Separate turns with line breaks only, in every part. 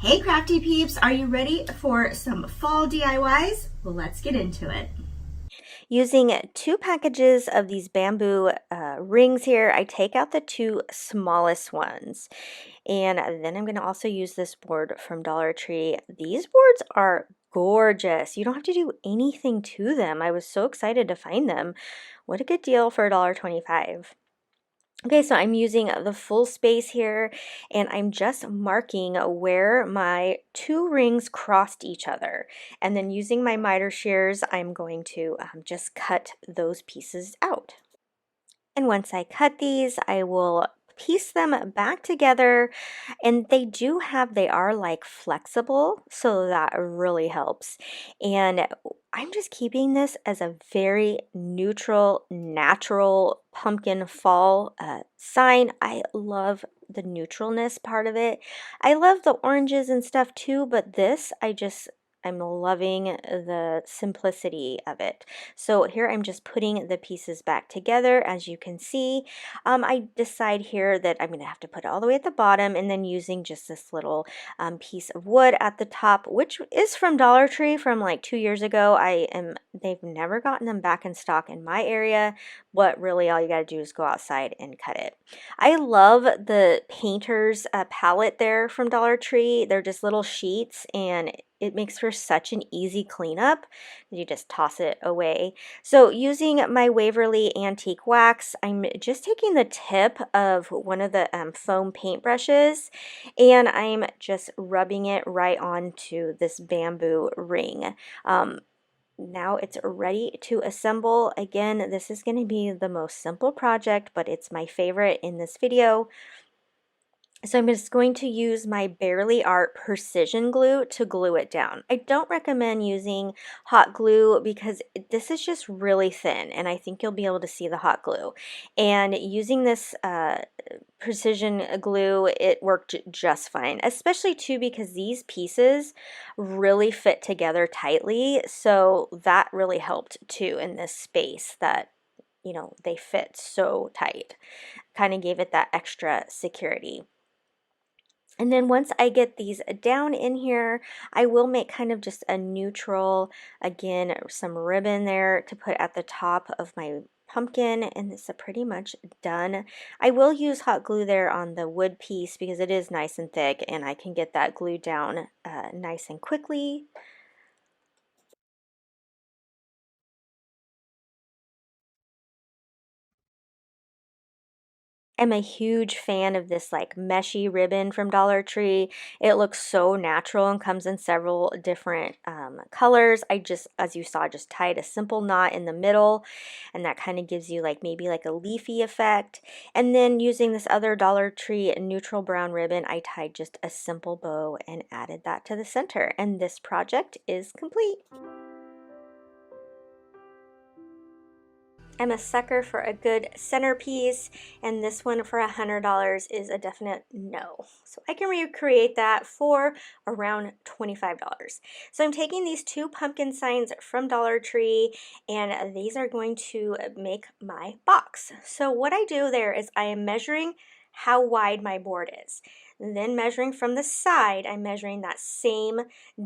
Hey Crafty Peeps, are you ready for some fall DIYs? Well, let's get into it. Using 2 packages of these bamboo rings here, I take out the 2 smallest ones. And then I'm going to also use this board from Dollar Tree. These boards are gorgeous. You don't have to do anything to them. I was so excited to find them. What a good deal for $1.25. Okay, so I'm using the full space here, and I'm just marking where my 2 rings crossed each other. And then using my miter shears, I'm going to just cut those pieces out. And once I cut these, I will piece them back together, and they are like flexible, so that really helps. And I'm just keeping this as a very neutral, natural pumpkin fall sign. I love the neutralness part of it. I love the oranges and stuff too, but I'm loving the simplicity of it. So here I'm just putting the pieces back together. As you can see, I decide here that I'm going to have to put it all the way at the bottom, and then using just this little piece of wood at the top, which is from Dollar Tree from like 2 years ago. They've never gotten them back in stock in my area, but really all you got to do is go outside and cut it. I love the painter's palette there from Dollar Tree. They're just little sheets, and it makes for such an easy cleanup. You just toss it away. So using my Waverly Antique Wax, I'm just taking the tip of one of the foam paint brushes, and I'm just rubbing it right onto this bamboo ring. Now it's ready to assemble. Again, this is going to be the most simple project, but it's my favorite in this video. So I'm just going to use my Barely Art precision glue to glue it down. I don't recommend using hot glue because this is just really thin, and I think you'll be able to see the hot glue. And using this precision glue, it worked just fine, especially too because these pieces really fit together tightly. So that really helped too in this space that, they fit so tight. Kind of gave it that extra security. And then once I get these down in here, I will make kind of just a neutral, again, some ribbon there to put at the top of my pumpkin, and it's pretty much done. I will use hot glue there on the wood piece because it is nice and thick, and I can get that glued down nice and quickly. I'm a huge fan of this like meshy ribbon from Dollar Tree. It looks so natural and comes in several different colors. I just, as you saw, just tied a simple knot in the middle, and that kind of gives you like maybe like a leafy effect. And then using this other Dollar Tree neutral brown ribbon, I tied just a simple bow and added that to the center. And this project is complete. I'm a sucker for a good centerpiece, and this one for $100 is a definite no. So I can recreate that for around $25. So I'm taking these 2 pumpkin signs from Dollar Tree, and these are going to make my box. So what I do there is I am measuring how wide my board is. And then measuring from the side, I'm measuring that same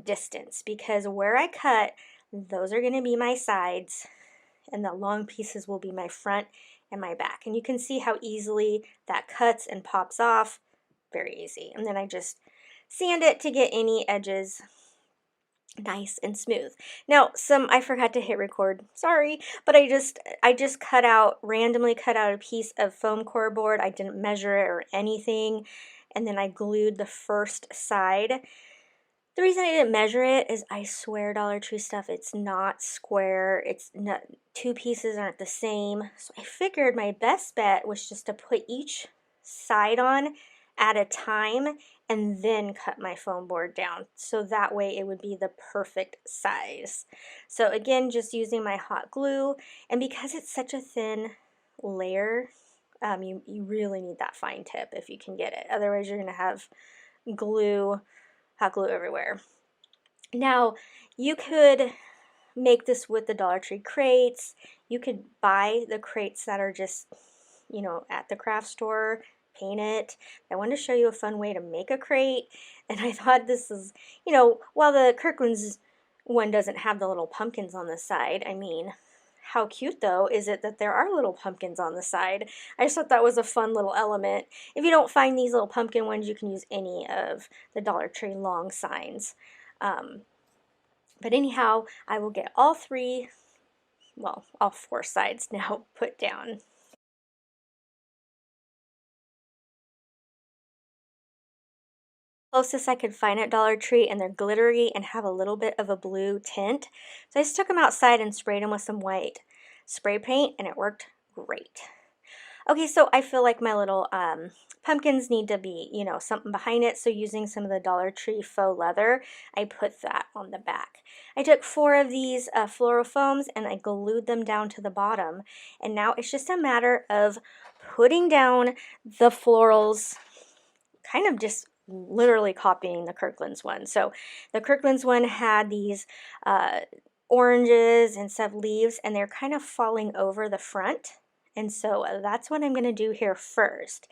distance because where I cut, those are going to be my sides, and the long pieces will be my front and my back. And you can see how easily that cuts and pops off. Very easy. And then I just sand it to get any edges nice and smooth. Now, I forgot to hit record. Sorry, but I just randomly cut out a piece of foam core board. I didn't measure it or anything. And then I glued the first side. The reason I didn't measure it is I swear Dollar Tree stuff, it's not square. It's not, 2 pieces aren't the same. So I figured my best bet was just to put each side on at a time and then cut my foam board down. So that way it would be the perfect size. So again, just using my hot glue, and because it's such a thin layer, you really need that fine tip if you can get it. Otherwise you're gonna have hot glue everywhere. Now, you could make this with the Dollar Tree crates. You could buy the crates that are just, at the craft store. paint it. I wanted to show you a fun way to make a crate, and I thought this is, you know, while the Kirkland's one doesn't have the little pumpkins on the side, I mean, how cute though is it that there are little pumpkins on the side? I just thought that was a fun little element. If you don't find these little pumpkin ones, you can use any of the Dollar Tree long signs. But anyhow, I will get all three, well, all four sides now put down. Closest I could find at Dollar Tree, and they're glittery and have a little bit of a blue tint. So I just took them outside and sprayed them with some white spray paint, and it worked great. Okay, so I feel like my little pumpkins need to be, you know, something behind it. So using some of the Dollar Tree faux leather, I put that on the back. I took 4 of these floral foams and I glued them down to the bottom. And now it's just a matter of putting down the florals, kind of just literally copying the Kirkland's one. So the Kirkland's one had these oranges and stuff leaves, and they're kind of falling over the front. And so that's what I'm going to do here first.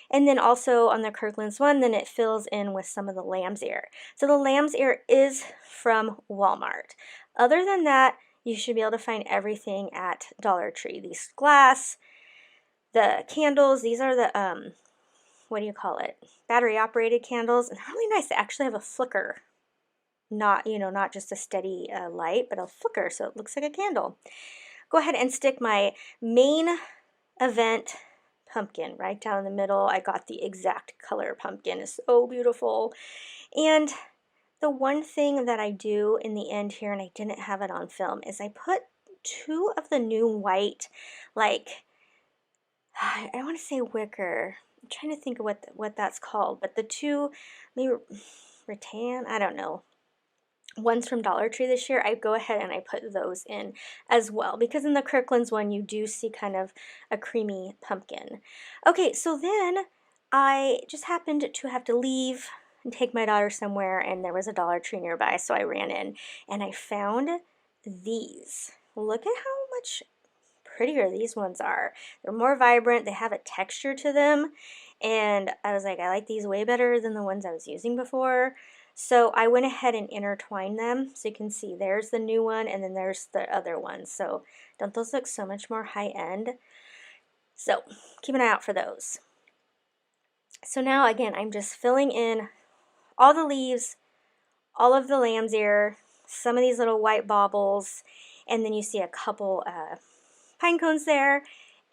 And then also on the Kirkland's one, then it fills in with some of the lamb's ear. So the lamb's ear is from Walmart. Other than that, you should be able to find everything at Dollar Tree. These glass, the candles, these are the, what do you call it? Battery operated candles. And really nice. They actually have a flicker. Not, you know, not just a steady light, but a flicker, so it looks like a candle. Go ahead and stick my main event pumpkin right down in the middle. I got the exact color pumpkin. It's so beautiful. And the one thing that I do in the end here, and I didn't have it on film, is I put 2 of the new white, like, I want to say wicker. I'm trying to think of what that's called, but the 2, maybe rattan, I don't know. Ones from Dollar Tree this year, I go ahead and I put those in as well, because in the Kirkland's one you do see kind of a creamy pumpkin. Okay, so then I just happened to have to leave and take my daughter somewhere, and there was a Dollar Tree nearby, so I ran in and I found these. Look at how much prettier these ones are. They're more vibrant, they have a texture to them, and I was like, I like these way better than the ones I was using before. So I went ahead and intertwined them, so you can see there's the new one and then there's the other one. So don't those look so much more high end? So keep an eye out for those. So now again, I'm just filling in all the leaves, all of the lamb's ear, some of these little white baubles, and then you see a couple pine cones there,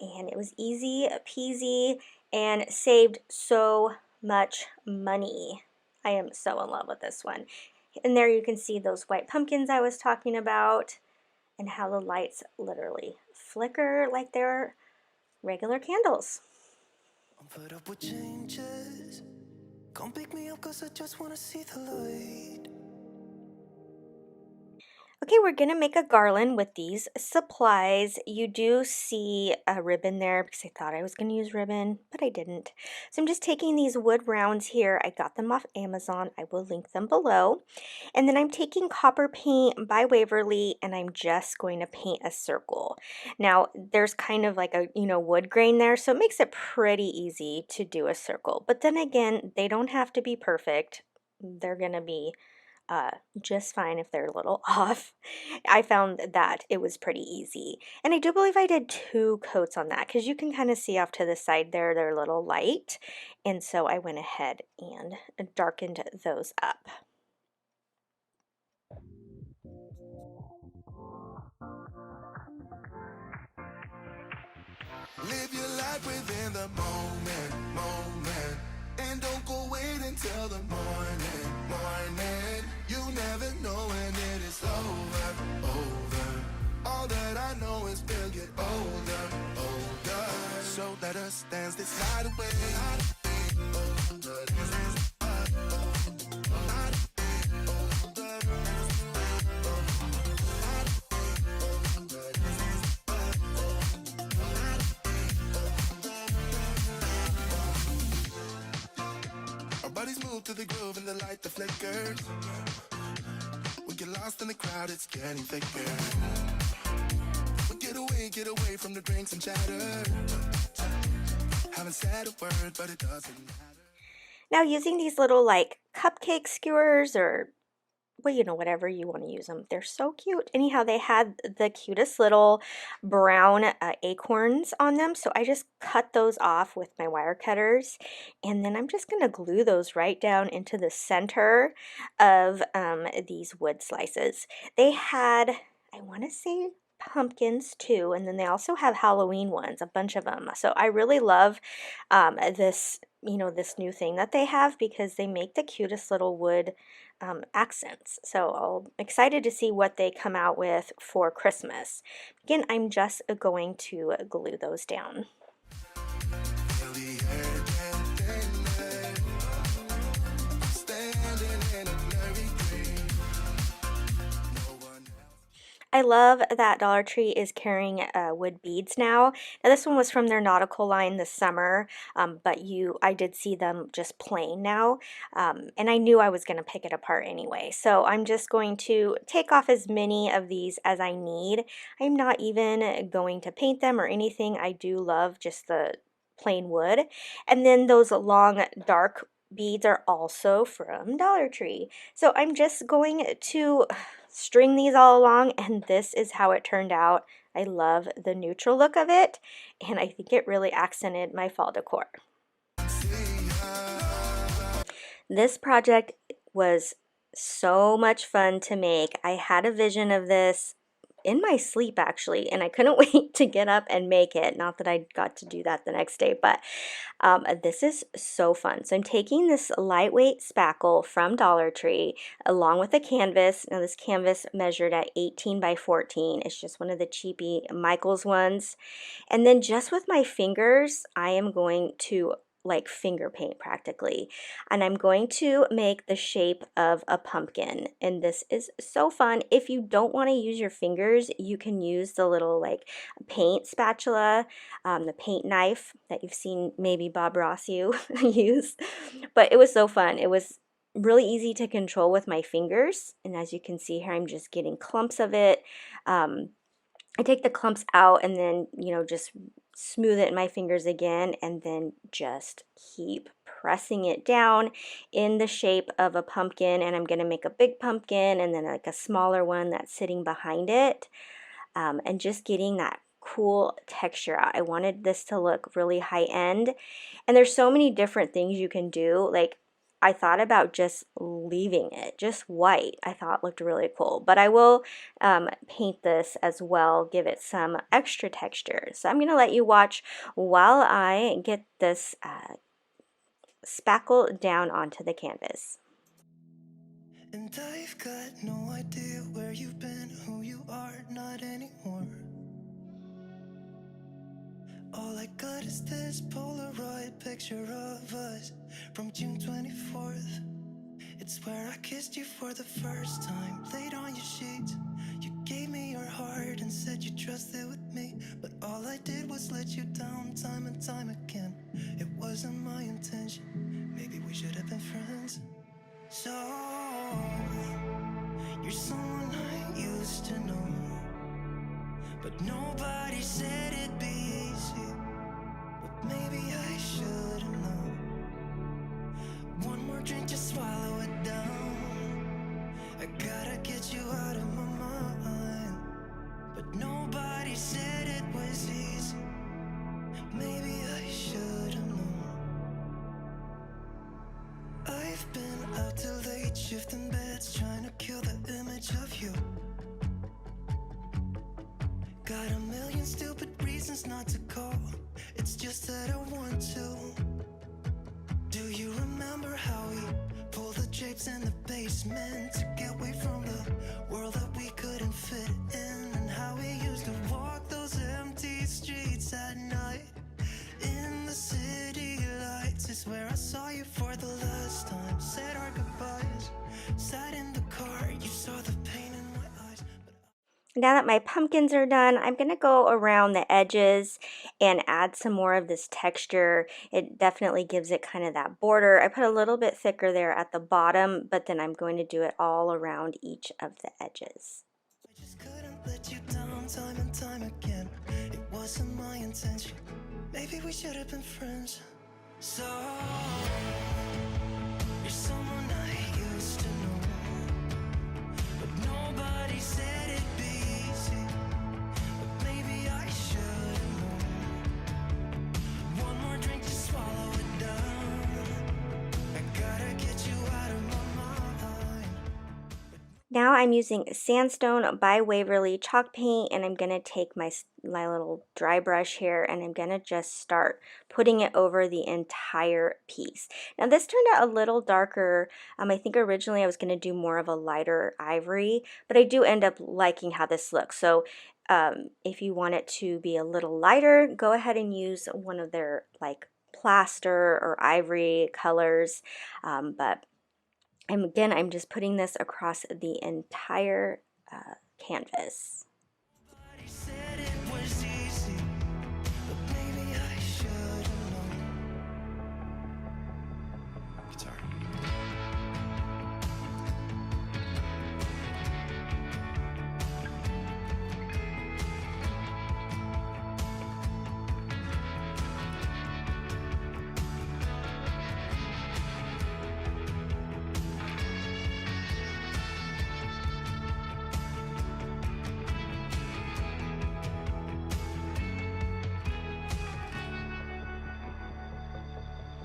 and it was easy peasy and saved so much money. I am so in love with this one. And there you can see those white pumpkins I was talking about, and how the lights literally flicker like they're regular candles. Put up with changes. Come pick me up 'cause I just want to see the light. Okay, we're going to make a garland with these supplies. You do see a ribbon there because I thought I was going to use ribbon, but I didn't. So I'm just taking these wood rounds here. I got them off Amazon. I will link them below. And then I'm taking copper paint by Waverly, and I'm just going to paint a circle. Now, there's kind of like a, you know, wood grain there, so it makes it pretty easy to do a circle. But then again, they don't have to be perfect. They're going to be just fine if they're a little off. I found that it was pretty easy. And I do believe I did 2 coats on that, because you can kind of see off to the side there, they're a little light. And so I went ahead and darkened those up. Live your life within the moment, and don't go wait until the morning. You never know when it is over. All that I know is we'll get older. So let us dance this night away. Bodies move to the groove and the light that flickers. We get lost in the crowd, it's getting thicker. We get away from the drinks and chatter.
Haven't said a word, but it doesn't matter.
Now using these little like cupcake skewers or well, you know, whatever you want to use them. They're so cute. Anyhow, they had the cutest little brown acorns on them. So I just cut those off with my wire cutters. And then I'm just going to glue those right down into the center of these wood slices. They had, I want to say, pumpkins too, and then they also have Halloween ones, a bunch of them. So I really love this, you know, this new thing that they have because they make the cutest little wood accents. So I'm excited to see what they come out with for Christmas. Again, I'm just going to glue those down.
Feel the urgent tenderness. Standing in a blurry dream. No one else.
I love that Dollar Tree is carrying wood beads now. Now this one was from their nautical line this summer, but I did see them just plain now, and I knew I was going to pick it apart anyway. So I'm just going to take off as many of these as I need. I'm not even going to paint them or anything. I do love just the plain wood. And then those long dark beads are also from Dollar Tree. So I'm just going to string these all along, and this is how it turned out. I love the neutral look of it, and I think it really accented my fall decor. This project was so much fun to make. I had a vision of this in my sleep actually, and I couldn't wait to get up and make it. Not that I got to do that the next day, but this is so fun. So I'm taking this lightweight spackle from Dollar Tree along with a canvas. Now this canvas measured at 18 by 14. It's just one of the cheapy Michaels ones. And then just with my fingers, I am going to like finger paint practically, and I'm going to make the shape of a pumpkin, and this is so fun. If you don't want to use your fingers, you can use the little like paint spatula, the paint knife that you've seen maybe Bob Ross use, but it was so fun. It was really easy to control with my fingers, and as you can see here, I'm just getting clumps of it. I take the clumps out and then, you know, just smooth it in my fingers again, and then just keep pressing it down in the shape of a pumpkin. And I'm going to make a big pumpkin and then like a smaller one that's sitting behind it, and just getting that cool texture out. I wanted this to look really high end, and there's so many different things you can do. Like I thought about just leaving it just white. I thought looked really cool, but I will paint this as well, give it some extra texture. So I'm going to let you watch while I get this spackle down onto the canvas.
And I've got no idea where you've been, who you are, not anymore. All I got is this Polaroid picture of us from June 24th. It's where I kissed you for the first time, laid on your sheets. You gave me your heart and said you trusted with me, but all I did was let you down time and time again. It wasn't my intention, maybe we should have been friends. So, you're someone I used to know, but nobody said it'd be easy. But maybe I should have known. One more drink, just swallow it down. I gotta get you out of my mind. But nobody said it was easy. Maybe I should have known. I've been out till late, shifting beds, trying to kill the image of you. Got a million stupid reasons not to call. It's just that I want to. Do you remember how we pulled the drapes in the basement to get away from the world that we couldn't fit in? And how we used to walk those empty streets at night in the city lights is where I saw you for the last time. Said our goodbyes, sat in the car, you saw the pain in my eyes.
Now that my pumpkins are done, I'm going to go around the edges and add some more of this texture. It definitely gives it kind of that border. I put a little bit thicker there at the bottom, but then I'm going to do it all around each of the edges.
I just couldn't let you down time and time again. It wasn't my intention. Maybe we should have been friends. So you're someone I used to know, but nobody said it'd be easy. But maybe I should have known. One more drink to swallow it down. I gotta get you out of my mind.
Now I'm using Sandstone by Waverly chalk paint, and I'm going to take my little dry brush here and I'm going to just start putting it over the entire piece. Now this turned out a little darker. I think originally I was going to do more of a lighter ivory, but I do end up liking how this looks. So if you want it to be a little lighter, go ahead and use one of their like plaster or ivory colors, but again, I'm just putting this across the entire canvas.
Nobody said it was easy, but maybe I should have known. Guitar.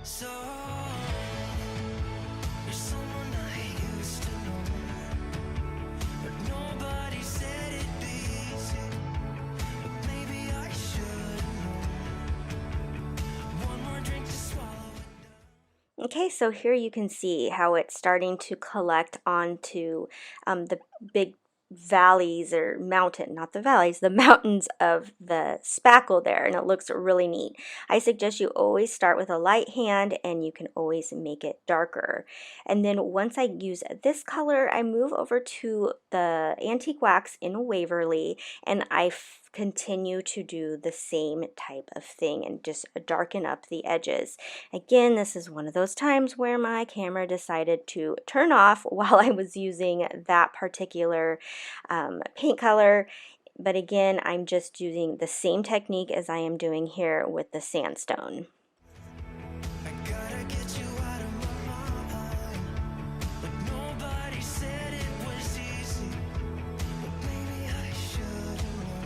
So you're someone I used to know, but nobody said it'd be easy. But maybe I should have known. One more drink to swallow it.
Okay, so here you can see how it's starting to collect onto the big valleys or mountain, not the valleys, the mountains of the spackle there, and it looks really neat. I suggest you always start with a light hand and you can always make it darker. And then once I use this color, I move over to the antique wax in Waverly and I continue to do the same type of thing and just darken up the edges. Again, this is one of those times where my camera decided to turn off while I was using that particular paint color. But again, I'm just using the same technique as I am doing here with the sandstone.
I gotta get you out of my mind, but nobody said it was easy. But maybe I should have known.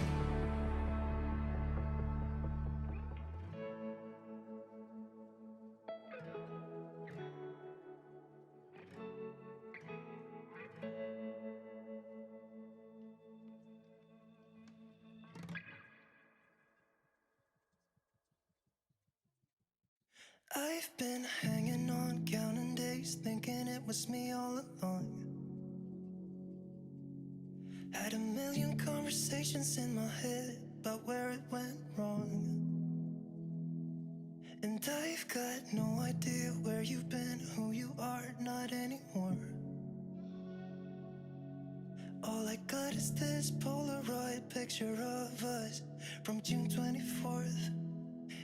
I've been hanging on, counting days, thinking it was me all along. Had a million conversations in my head about where it went wrong. And I've got no idea where you've been, who you are, not anymore. All I got is this Polaroid picture of us from June 24th.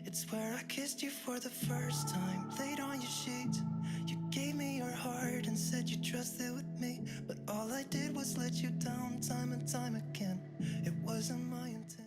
It's where I kissed you for the first time, laid on your sheets. You gave me your heart and said you trusted with me, but all I did was let you down time and time again. It wasn't my intention.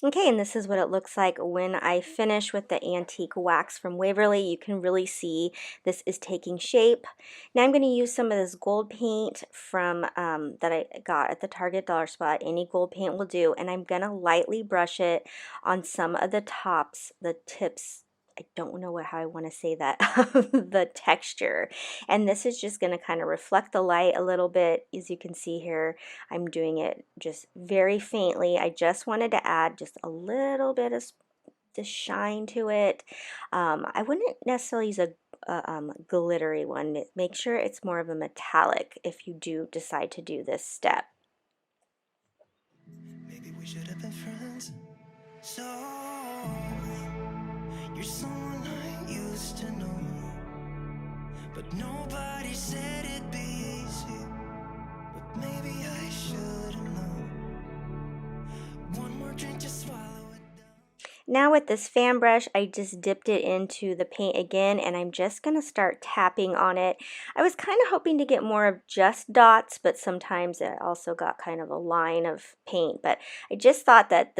Okay, and this is what it looks like when I finish with the antique wax from Waverly. You can really see this is taking shape. Now I'm going to use some of this gold paint from that I got at the Target dollar spot. Any gold paint will do, and I'm going to lightly brush it on some of the tops, the tips. I don't know how I want to say that, the texture. And this is just going to kind of reflect the light a little bit. As you can see here, I'm doing it just very faintly. I just wanted to add just a little bit of the shine to it. I wouldn't necessarily use a glittery one. Make sure it's more of a metallic if you do decide to do this step.
Maybe we should have been friends. So you're someone I used to know, but nobody said it'd be easy. But maybe I should have known. One more drink to swallow it down.
Now with this fan brush, I just dipped it into the paint again, and I'm just going to start tapping on it. I was kind of hoping to get more of just dots, but sometimes it also got kind of a line of paint. But I just thought that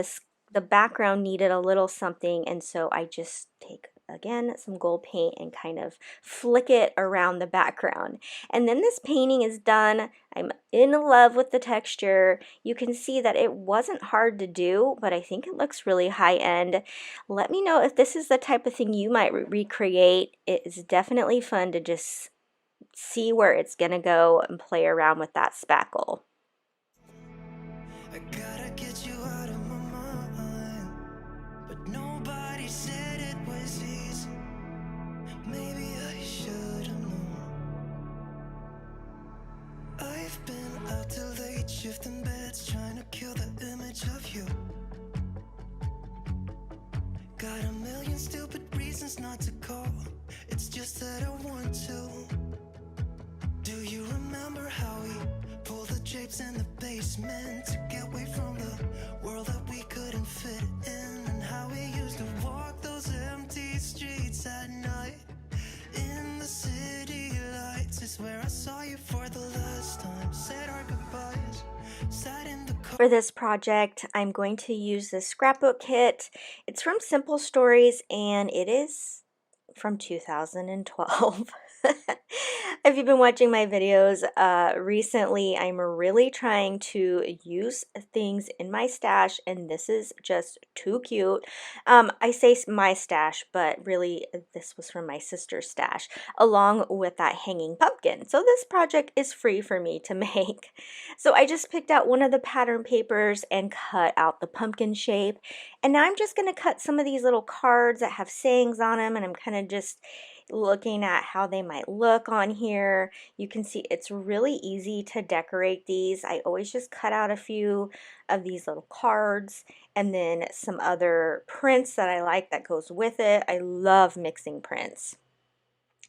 the background needed a little something, and so I just take again some gold paint and kind of flick it around the background. And then this painting is done. I'm in love with the texture. You can see that it wasn't hard to do, but I think it looks really high end. Let me know if this is the type of thing you might recreate. It is definitely fun to just see where it's gonna go and play around with that spackle.
I gotta get you out of my mind, but nobody said it was easy. Maybe I should have known. I've been out till late, shifting beds, trying to kill the image of you. Got a million stupid reasons not to call. It's just that I want to. Do you remember how we pulled the drapes in the basement to get away from the world that we couldn't fit in? And how we used to walk those empty streets at night in the city lights is where I saw you for the last time. Said our goodbyes, sat in the car.
For this project, I'm going to use the scrapbook kit. It's from Simple Stories and it is from 2012. If you've been watching my videos recently, I'm really trying to use things in my stash, and this is just too cute. I say my stash, but really this was from my sister's stash, along with that hanging pumpkin. So this project is free for me to make. So I just picked out one of the pattern papers and cut out the pumpkin shape. And now I'm just going to cut some of these little cards that have sayings on them, and I'm kind of just looking at how they might look on here. You can see it's really easy to decorate these. I always just cut out a few of these little cards and then some other prints that I like that goes with it. I love mixing prints.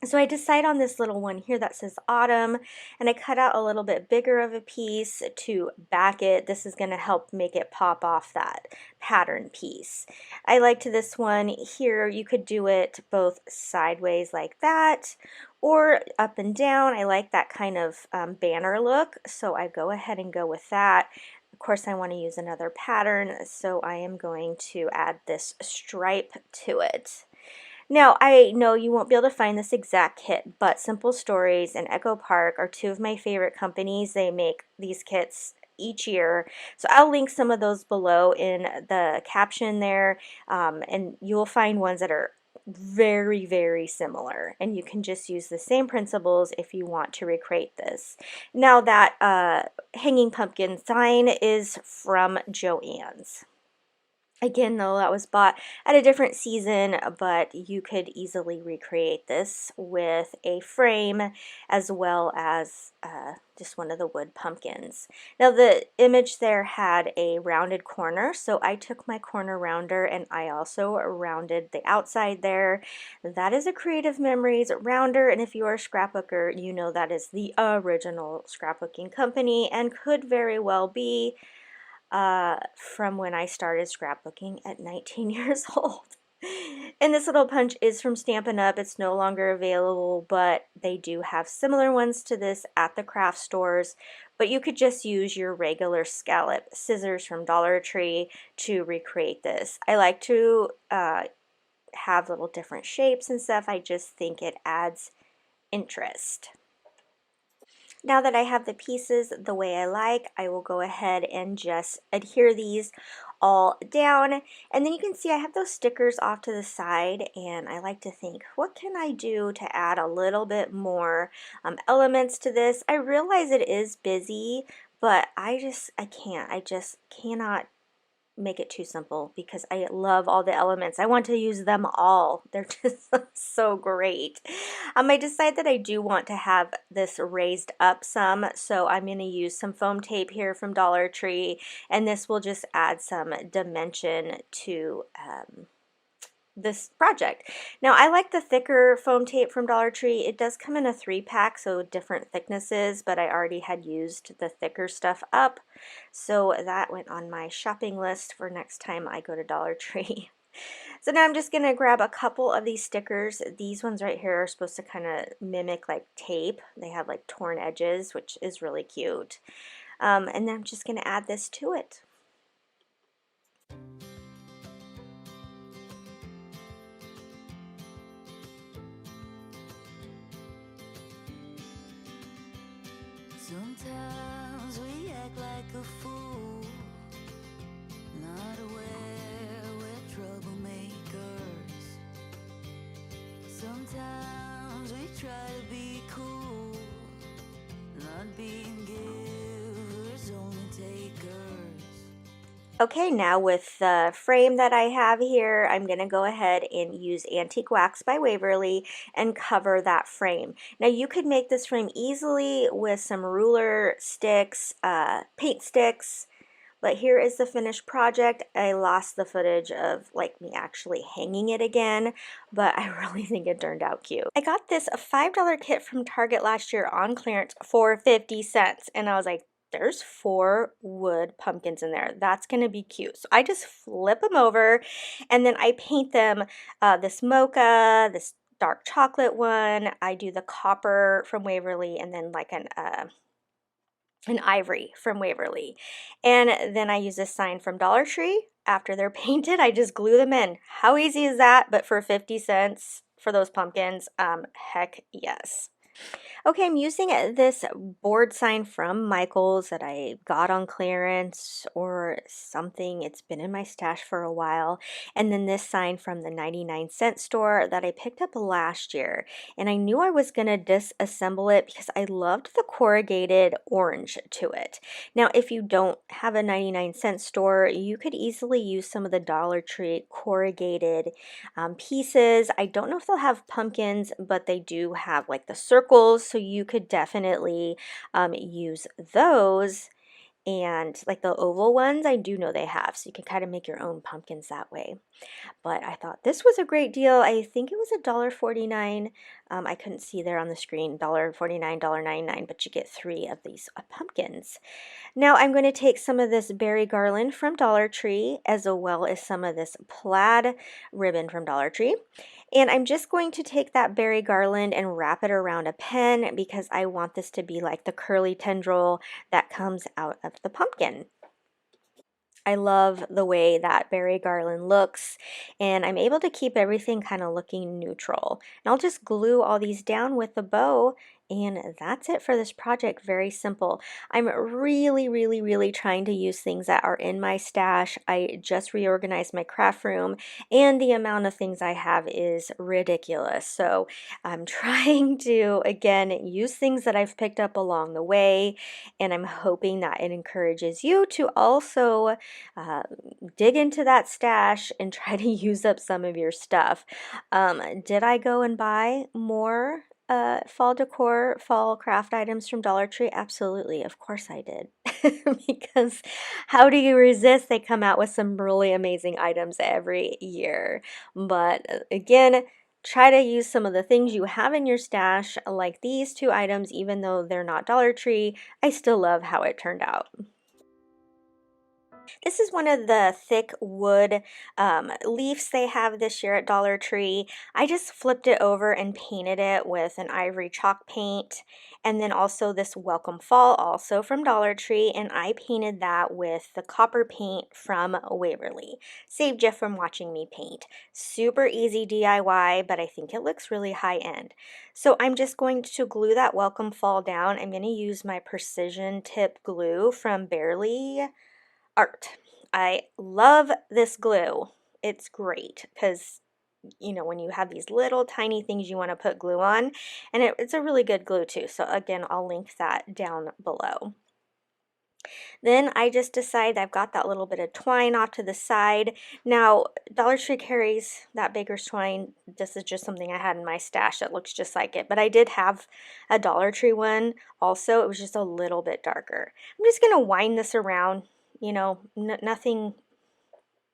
So I decide on this little one here that says autumn, and I cut out a little bit bigger of a piece to back it. This is going to help make it pop off that pattern piece. I liked this one here. You could do it both sideways like that or up and down. I like that kind of banner look, so I go ahead and go with that. Of course, I want to use another pattern, so I am going to add this stripe to it. Now, I know you won't be able to find this exact kit, but Simple Stories and Echo Park are two of my favorite companies. They make these kits each year. So I'll link some of those below in the caption there, and you'll find ones that are very, very similar. And you can just use the same principles if you want to recreate this. Now, that hanging pumpkin sign is from Joann's. Again, though, that was bought at a different season, but you could easily recreate this with a frame as well as just one of the wood pumpkins. Now, the image there had a rounded corner, so I took my corner rounder and I also rounded the outside there. That is a Creative Memories rounder, and if you are a scrapbooker, you know that is the original scrapbooking company and could very well be from when I started scrapbooking at 19 years old. And this little punch is from Stampin' Up. It's no longer available, but they do have similar ones to this at the craft stores. But you could just use your regular scallop scissors from Dollar Tree to recreate this. I like to have little different shapes and stuff. I just think it adds interest. Now that I have the pieces the way I like, I will go ahead and just adhere these all down. And then you can see I have those stickers off to the side, and I like to think, what can I do to add a little bit more elements to this? I realize it is busy, but I just cannot make it too simple because I love all the elements. I want to use them all. They're just so great. I decide that I do want to have this raised up some, so I'm going to use some foam tape here from Dollar Tree, and this will just add some dimension to this project. Now, I like the thicker foam tape from Dollar Tree. It does come in a 3-pack, so different thicknesses, but I already had used the thicker stuff up, so that went on my shopping list for next time I go to Dollar Tree. So now I'm just going to grab a couple of these stickers. These ones right here are supposed to kind of mimic like tape. They have like torn edges, which is really cute. And then I'm just going to add this to it.
Sometimes we act like a fool, not aware we're troublemakers. Sometimes we try to be cool, not being givers, only takers.
Okay, now with the frame that I have here, I'm going to go ahead and use Antique Wax by Waverly and cover that frame. Now you could make this frame easily with some ruler sticks, paint sticks, but here is the finished project. I lost the footage of like me actually hanging it again, but I really think it turned out cute. I got this a $5 kit from Target last year on clearance for 50 cents, and I was like, there's 4 wood pumpkins in there. That's gonna be cute. So I just flip them over and then I paint them this mocha, this dark chocolate one. I do the copper from Waverly and then like an ivory from Waverly. And then I use this sign from Dollar Tree. After they're painted, I just glue them in. How easy is that? But for 50 cents for those pumpkins, heck yes. Okay, I'm using this board sign from Michael's that I got on clearance or something. It's been in my stash for a while. And then this sign from the 99-cent store that I picked up last year. And I knew I was going to disassemble it because I loved the corrugated orange to it. Now, if you don't have a 99-cent store, you could easily use some of the Dollar Tree corrugated pieces. I don't know if they'll have pumpkins, but they do have like the circles, so you could definitely use those. And like the oval ones, I do know they have, so you can kind of make your own pumpkins that way. But I thought this was a great deal. I think it was $1.49. I couldn't see there on the screen, $1.49, $1.99, but you get 3 of these pumpkins. Now I'm going to take some of this berry garland from Dollar Tree as well as some of this plaid ribbon from Dollar Tree. And I'm just going to take that berry garland and wrap it around a pen because I want this to be like the curly tendril that comes out of the pumpkin. I love the way that berry garland looks, and I'm able to keep everything kind of looking neutral. And I'll just glue all these down with the bow, and that's it for this project. Very simple. I'm really trying to use things that are in my stash. I just reorganized my craft room, and the amount of things I have is ridiculous. So I'm trying to, again, use things that I've picked up along the way, and I'm hoping that it encourages you to also dig into that stash and try to use up some of your stuff. Did I go and buy more fall decor, fall craft items from Dollar Tree? Absolutely, of course I did. Because how do you resist? They come out with some really amazing items every year. But again, try to use some of the things you have in your stash, like these 2 items, even though they're not Dollar Tree. I still love how it turned out. This is one of the thick wood leaves they have this year at Dollar Tree. I just flipped it over and painted it with an ivory chalk paint. And then also this Welcome Fall, also from Dollar Tree, and I painted that with the copper paint from Waverly. Saved you from watching me paint. Super easy DIY, but I think it looks really high end. So I'm just going to glue that Welcome Fall down. I'm going to use my precision tip glue from Barely Art. I love this glue. It's great because, you know, when you have these little tiny things you want to put glue on, and it's a really good glue too. So again, I'll link that down below. Then I just decide I've got that little bit of twine off to the side. Now, Dollar Tree carries that baker's twine. This is just something I had in my stash that looks just like it. But I did have a Dollar Tree one also. It was just a little bit darker. I'm just going to wind this around. You know, nothing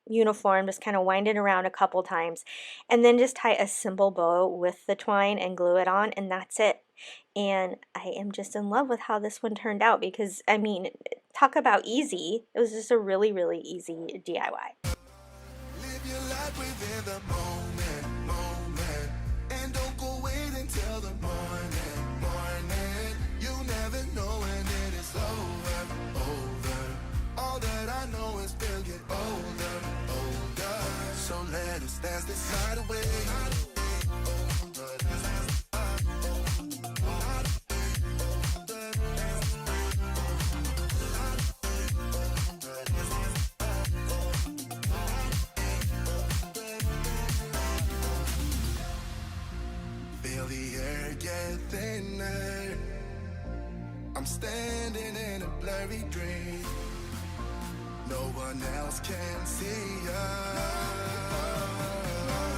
uniform, just kind of wind it around a couple times and then just tie a simple bow with the twine and glue it on, and that's it. And I am just in love with how this one turned out because, I mean, talk about easy. It was just a really easy DIY.
Live your life within the moment, and don't go wait until the morning. You never know when it is over. All that I know is we'll get older. So let us dance this night away. the air get thinner. I'm standing in a blurry dream. No one else can see us.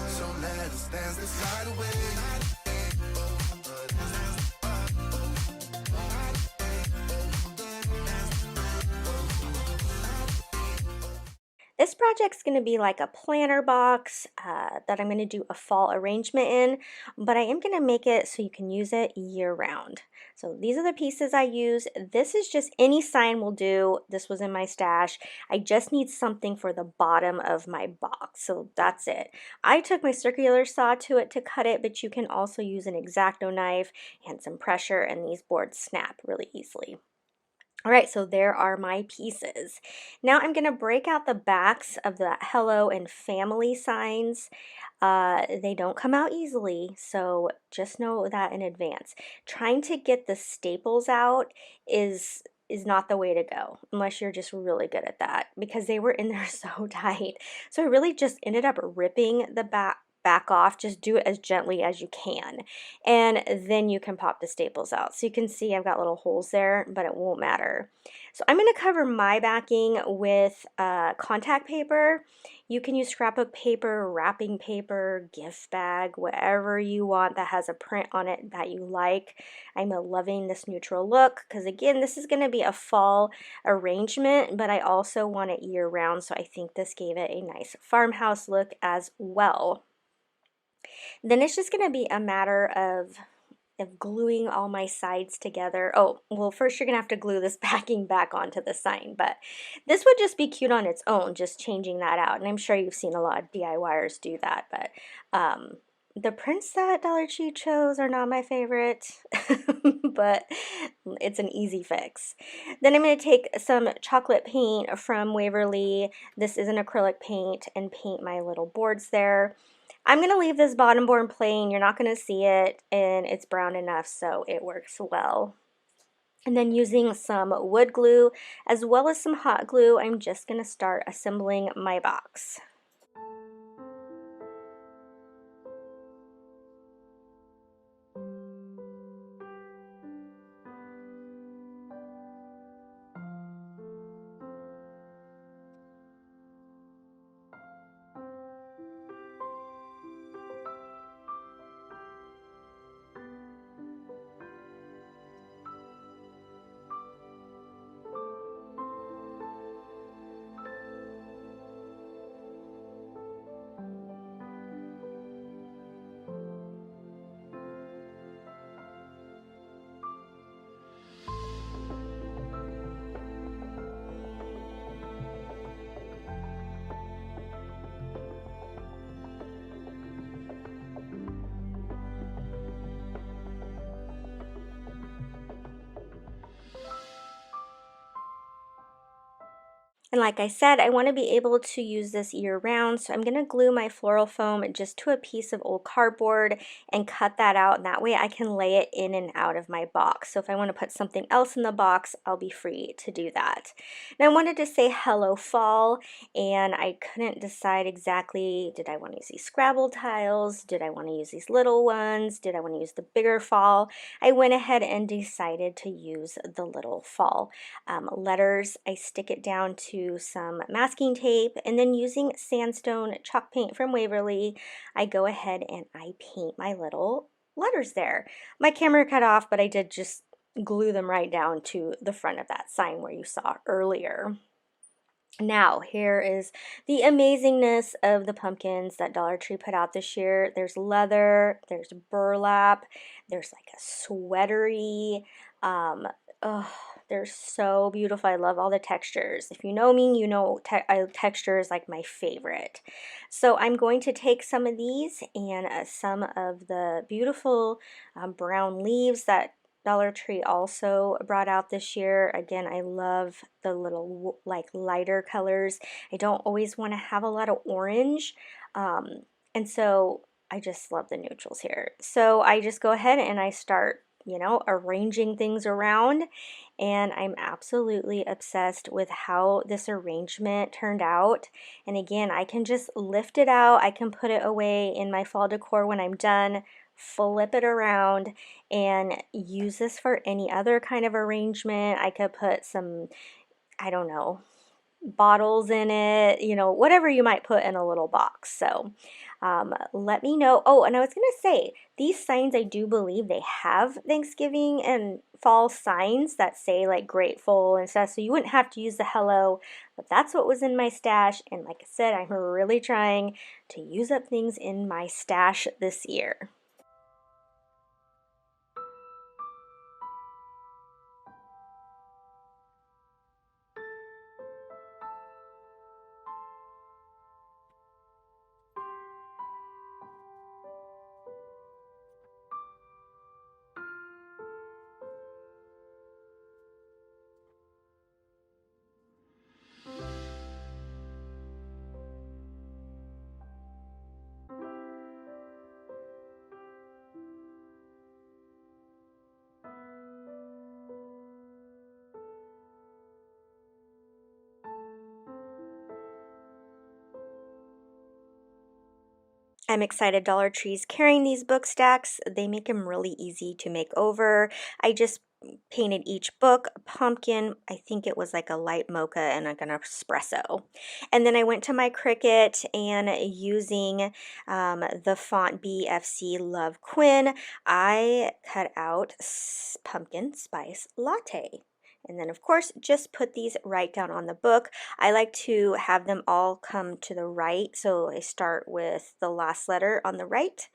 So let's dance this night away.
This project's going to be like a planner box that I'm going to do a fall arrangement in, but I am going to make it so you can use it year round. So these are the pieces I use. This is just any sign will do. This was in my stash. I just need something for the bottom of my box, so that's it. I took my circular saw to it to cut it, but you can also use an X-Acto knife and some pressure, and these boards snap really easily. All right, so there are my pieces. Now I'm going to break out the backs of the hello and family signs. They don't come out easily, so just know that in advance. Trying to get the staples out is not the way to go unless you're just really good at that, because they were in there so tight. So I really just ended up ripping the back off. Just do it as gently as you can, and then you can pop the staples out. So you can see I've got little holes there, but it won't matter. So I'm going to cover my backing with contact paper. You can use scrapbook paper, wrapping paper, gift bag, whatever you want that has a print on it that you like. I'm loving this neutral look because, again, this is going to be a fall arrangement, but I also want it year round, so I think this gave it a nice farmhouse look as well. Then it's just going to be a matter of gluing all my sides together. Oh, well, first you're going to have to glue this backing back onto the sign, but this would just be cute on its own, just changing that out. And I'm sure you've seen a lot of DIYers do that, but the prints that Dollar Tree chose are not my favorite, but it's an easy fix. Then I'm going to take some chocolate paint from Waverly. This is an acrylic paint, and paint my little boards there. I'm going to leave this bottom board plain. You're not going to see it, and it's brown enough so it works well. And then using some wood glue as well as some hot glue, I'm just going to start assembling my box. And like I said, I want to be able to use this year round, so I'm going to glue my floral foam just to a piece of old cardboard and cut that out, and that way I can lay it in and out of my box. So if I want to put something else in the box, I'll be free to do that. And I wanted to say hello fall, and I couldn't decide exactly, did I want to use these Scrabble tiles? Did I want to use these little ones? Did I want to use the bigger fall? I went ahead and decided to use the little fall letters. I stick it down to some masking tape, and then using sandstone chalk paint from Waverly, I go ahead and I paint my little letters there. My camera cut off, but I did just glue them right down to the front of that sign where you saw earlier. Now, here is the amazingness of the pumpkins that Dollar Tree put out this year. There's leather, there's burlap, there's like a sweatery, oh, they're so beautiful. I love all the textures. If you know me, you know texture is like my favorite. So I'm going to take some of these and some of the beautiful brown leaves that Dollar Tree also brought out this year. Again, I love the little like lighter colors. I don't always want to have a lot of orange, and so I just love the neutrals here. So I just go ahead and I start, you know, arranging things around, and I'm absolutely obsessed with how this arrangement turned out. And again, I can just lift it out, I can put it away in my fall decor when I'm done flip it around and use this for any other kind of arrangement. I could put some, I don't know, bottles in it, you know, whatever you might put in a little box. So let me know. Oh, and I was going to say, these signs, I do believe they have Thanksgiving and fall signs that say like grateful and stuff. So you wouldn't have to use the hello, but that's what was in my stash. And like I said, I'm really trying to use up things in my stash this year. I'm excited Dollar Tree's carrying these book stacks. They make them really easy to make over. I just painted each book a pumpkin. I think it was like a light mocha and like an espresso. And then I went to my Cricut and using the font BFC Love Quinn, I cut out pumpkin spice latte. And then of course, just put these right down on the book. I like to have them all come to the right, so I start with the last letter on the right.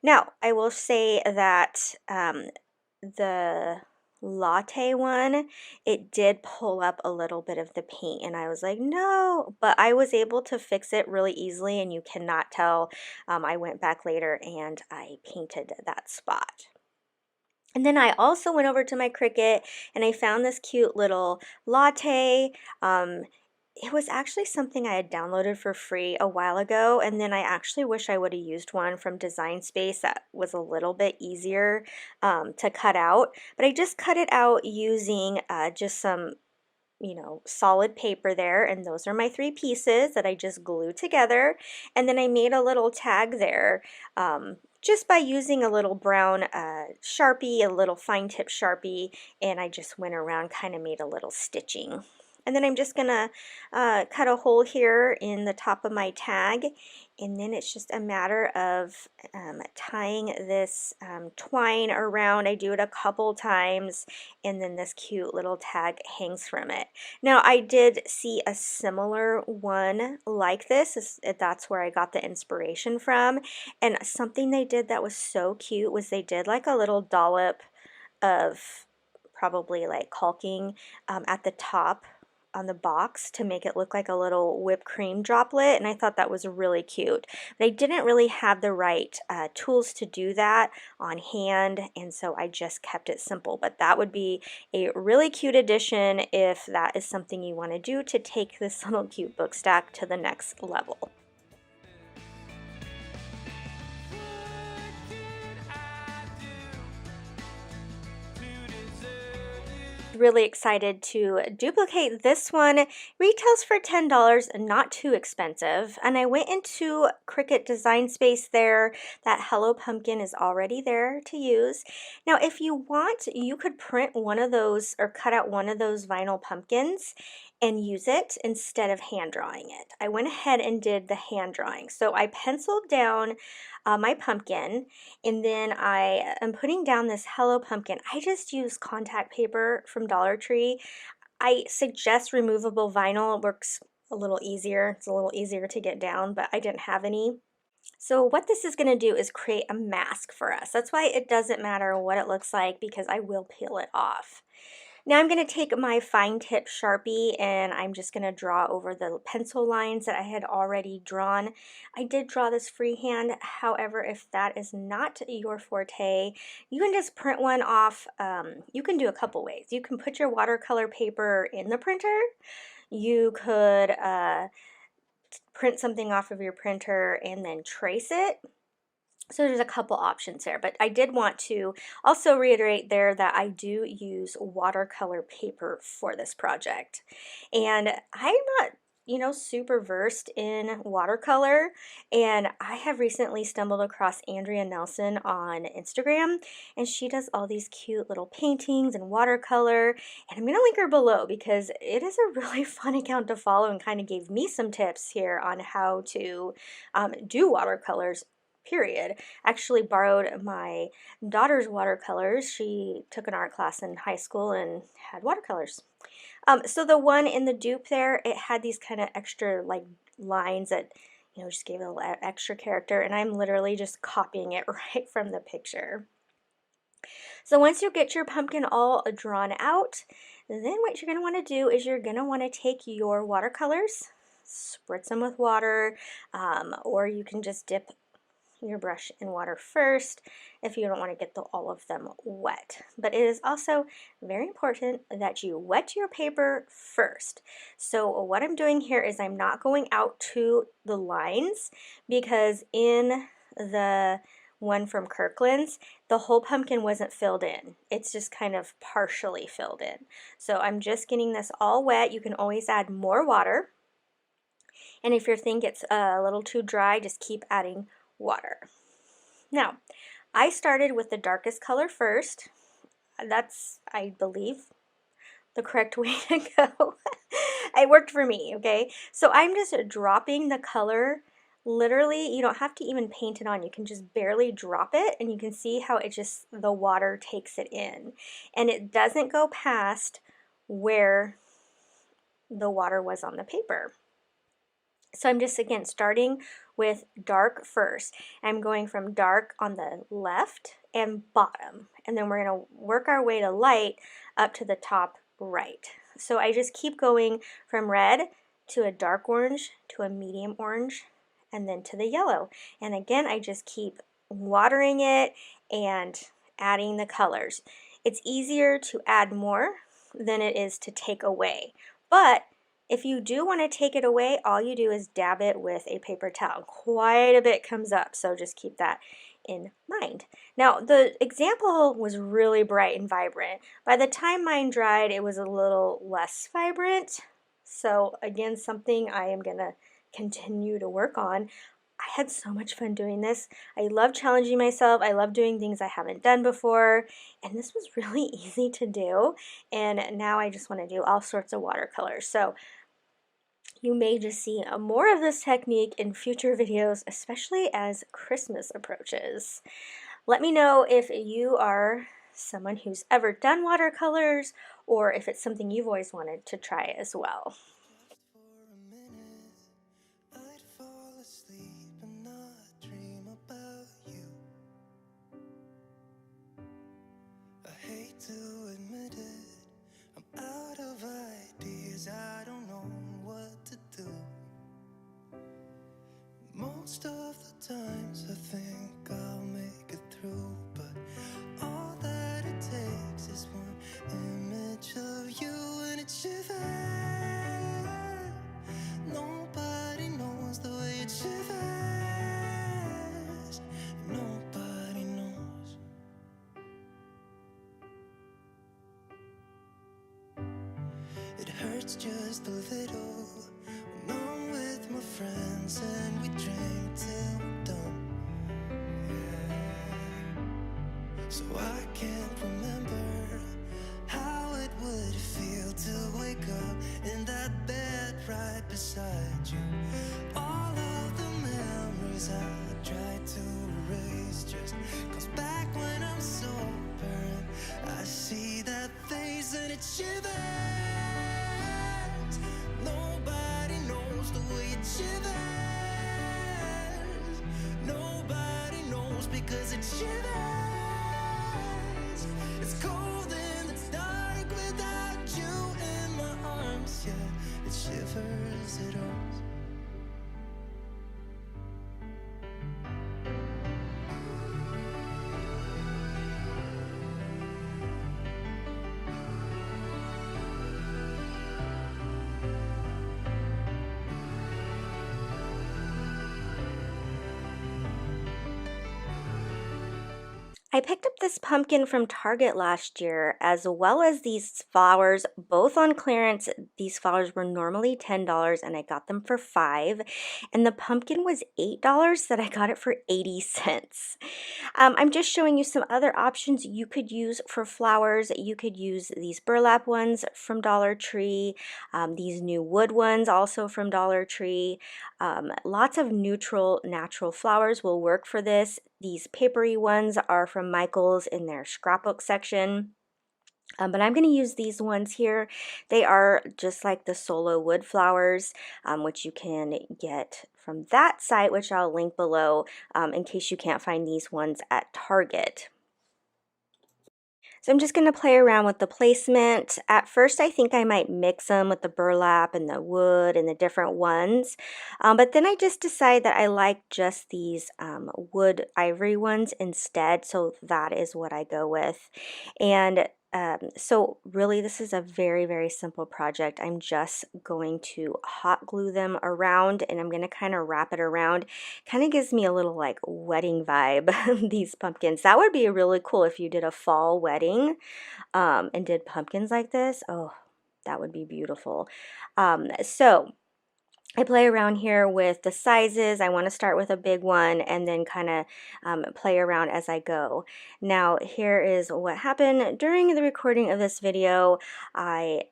Now, I will say that the latte one, it did pull up a little bit of the paint, and I was like, no, but I was able to fix it really easily, and you cannot tell. I went back later and I painted that spot. And then I also went over to my Cricut and I found this cute little latte. It was actually something I had downloaded for free a while ago, and then I actually wish I would have used one from Design Space that was a little bit easier to cut out. But I just cut it out using just some, you know, solid paper there, and those are my 3 pieces that I just glued together. And then I made a little tag there just by using a little brown Sharpie, a little fine tip Sharpie, and I just went around, kind of made a little stitching. And then I'm just gonna cut a hole here in the top of my tag, and then it's just a matter of tying this twine around. I do it a couple times, and then this cute little tag hangs from it. Now I did see a similar one like this. That's where I got the inspiration from, and something they did that was so cute was they did like a little dollop of probably like caulking at the top on the box to make it look like a little whipped cream droplet, and I thought that was really cute. But I didn't really have the right tools to do that on hand, and so I just kept it simple. But that would be a really cute addition if that is something you want to do to take this little cute book stack to the next level. Really excited to duplicate this one. Retails for $10, not too expensive. And I went into Cricut Design Space there. That Hello Pumpkin is already there to use. Now, if you want, you could print one of those or cut out one of those vinyl pumpkins and use it instead of hand drawing it. I went ahead and did the hand drawing. So I penciled down my pumpkin, and then I am putting down this Hello Pumpkin. I just use contact paper from Dollar Tree. I suggest removable vinyl. It works a little easier. It's a little easier to get down, but I didn't have any. So what this is going to do is create a mask for us. That's why it doesn't matter what it looks like, because I will peel it off. Now I'm going to take my fine tip Sharpie and I'm just going to draw over the pencil lines that I had already drawn. I did draw this freehand. However, if that is not your forte, you can just print one off. You can do a couple ways. You can put your watercolor paper in the printer. You could print something off of your printer and then trace it. So there's a couple options there, but I did want to also reiterate there that I do use watercolor paper for this project. And I'm not, you know, super versed in watercolor, and I have recently stumbled across Andrea Nelson on Instagram, and she does all these cute little paintings and watercolor, and I'm going to link her below because it is a really fun account to follow and kind of gave me some tips here on how to do watercolors. Period. Actually borrowed my daughter's watercolors. She took an art class in high school and had watercolors. So the one in the dupe there, it had these kind of extra like lines that, you know, just gave it a little extra character, and I'm literally just copying it right from the picture. So once you get your pumpkin all drawn out, then what you're going to want to do is you're going to want to take your watercolors, spritz them with water, or you can just dip your brush in water first if you don't want to get all of them wet. But it is also very important that you wet your paper first. So what I'm doing here is I'm not going out to the lines, because in the one from Kirkland's, the whole pumpkin wasn't filled in. It's just kind of partially filled in. So I'm just getting this all wet. You can always add more water. And if your thing gets a little too dry, just keep adding water. Now, I started with the darkest color first. That's, I believe, the correct way to go. It worked for me, okay? So I'm just dropping the color. Literally, you don't have to even paint it on. You can just barely drop it, and you can see how it just, the water takes it in. And it doesn't go past where the water was on the paper. So I'm just, again, starting with dark first. I'm going from dark on the left and bottom, and then we're going to work our way to light up to the top right. So I just keep going from red to a dark orange to a medium orange and then to the yellow. And again, I just keep watering it and adding the colors. It's easier to add more than it is to take away, but if you do want to take it away, all you do is dab it with a paper towel. Quite a bit comes up, so just keep that in mind. Now, the example was really bright and vibrant. By the time mine dried, it was a little less vibrant. So again, something I am going to continue to work on. I had so much fun doing this. I love challenging myself. I love doing things I haven't done before, and this was really easy to do. And now I just want to do all sorts of watercolors. So you may just see more of this technique in future videos, especially as Christmas approaches. Let me know if you are someone who's ever done watercolors, or if it's something you've always wanted to try as well.
For a minute, I'd fall asleep and not dream about you. I hate to admit it, I'm out of ideas, I don't know what to do. Most of the times I think I'll make it through, but all that it takes is one image of you and it shivers. Nobody knows the way it shivers. Nobody knows. It hurts just a little when I'm with my friends and we drink till we're done. Yeah. So I can't remember how it would feel to wake up in that bed right beside you. All of the memories I tried to erase just comes back when I'm sober, and I see that face and it shivers. Nobody knows the way it shivers. Nobody knows because it shivers. It's cold and it's dark without you in my arms. Yeah, it shivers, it hurts.
I picked up this pumpkin from Target last year, as well as these flowers, both on clearance. These flowers were normally $10 and I got them for 5, and the pumpkin was $8 that I got it for 80 cents. I'm just showing you some other options you could use for flowers. You could use these burlap ones from Dollar Tree, these new wood ones also from Dollar Tree. Lots of neutral, natural flowers will work for this. These papery ones are from Michael's in their scrapbook section. But I'm going to use these ones here. They are just like the solo wood flowers, which you can get from that site, which I'll link below in case you can't find these ones at Target. So I'm just going to play around with the placement. At first I think I might mix them with the burlap and the wood and the different ones, but then I just decided that I like just these wood ivory ones instead, so that is what I go with. And so really this is a very, very simple project. I'm just going to hot glue them around, and I'm going to kind of wrap it around. Kind of gives me a little like wedding vibe, these pumpkins. That would be really cool if you did a fall wedding and did pumpkins like this. Oh, that would be beautiful. So I play around here with the sizes. I want to start with a big one and then kind of play around as I go. Now here is what happened during the recording of this video. I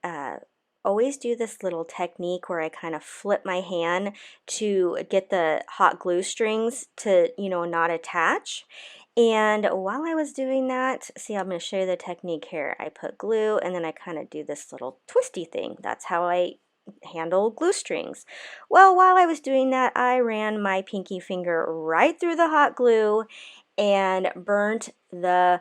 always do this little technique where I kind of flip my hand to get the hot glue strings to, not attach. And while I was doing that, see, I'm going to show you the technique here. I put glue and then I kind of do this little twisty thing. That's how I handle glue strings. Well, while I was doing that, I ran my pinky finger right through the hot glue and burnt the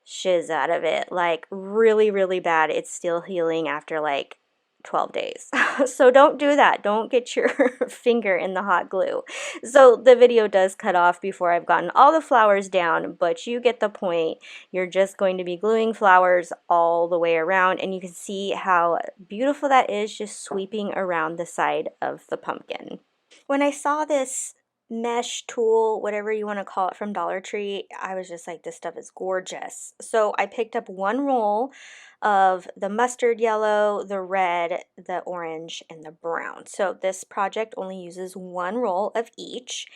shiz out of it. Like really, really bad. It's still healing after like 12 days. So don't do that. Don't get your finger in the hot glue. So the video does cut off before I've gotten all the flowers down, but you get the point. You're just going to be gluing flowers all the way around, and you can see how beautiful that is, just sweeping around the side of the pumpkin. When I saw this mesh tool, whatever you want to call it, from Dollar Tree, I was just like, this stuff is gorgeous. So I picked up one roll of the mustard yellow, the red, the orange, and the brown. So this project only uses one roll of each.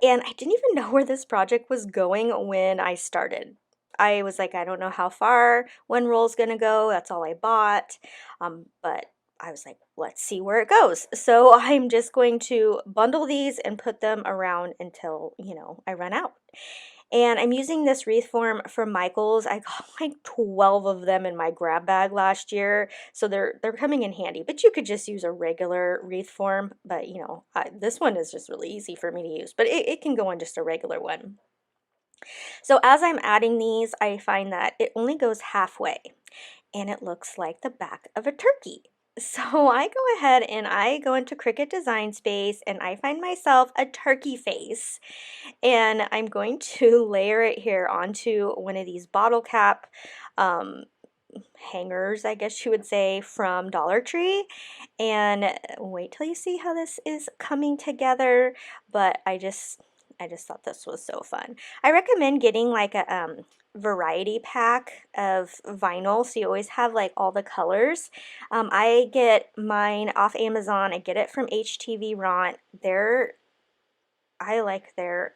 And I didn't even know where this project was going when I started. I was like, I don't know how far one roll's gonna go. That's all I bought. But I was like, let's see where it goes. So I'm just going to bundle these and put them around until, I run out. And I'm using this wreath form from Michael's. I got like 12 of them in my grab bag last year, so they're coming in handy. But you could just use a regular wreath form, but this one is just really easy for me to use, but it can go on just a regular one. So as I'm adding these, I find that it only goes halfway, and it looks like the back of a turkey. So I go ahead and I go into Cricut Design Space and I find myself a turkey face, and I'm going to layer it here onto one of these bottle cap hangers, I guess you would say, from Dollar Tree. And wait till you see how this is coming together. But I just thought this was so fun. I recommend getting like a variety pack of vinyl, so you always have like all the colors. I get mine off Amazon. I get it from HTV Ront. I like their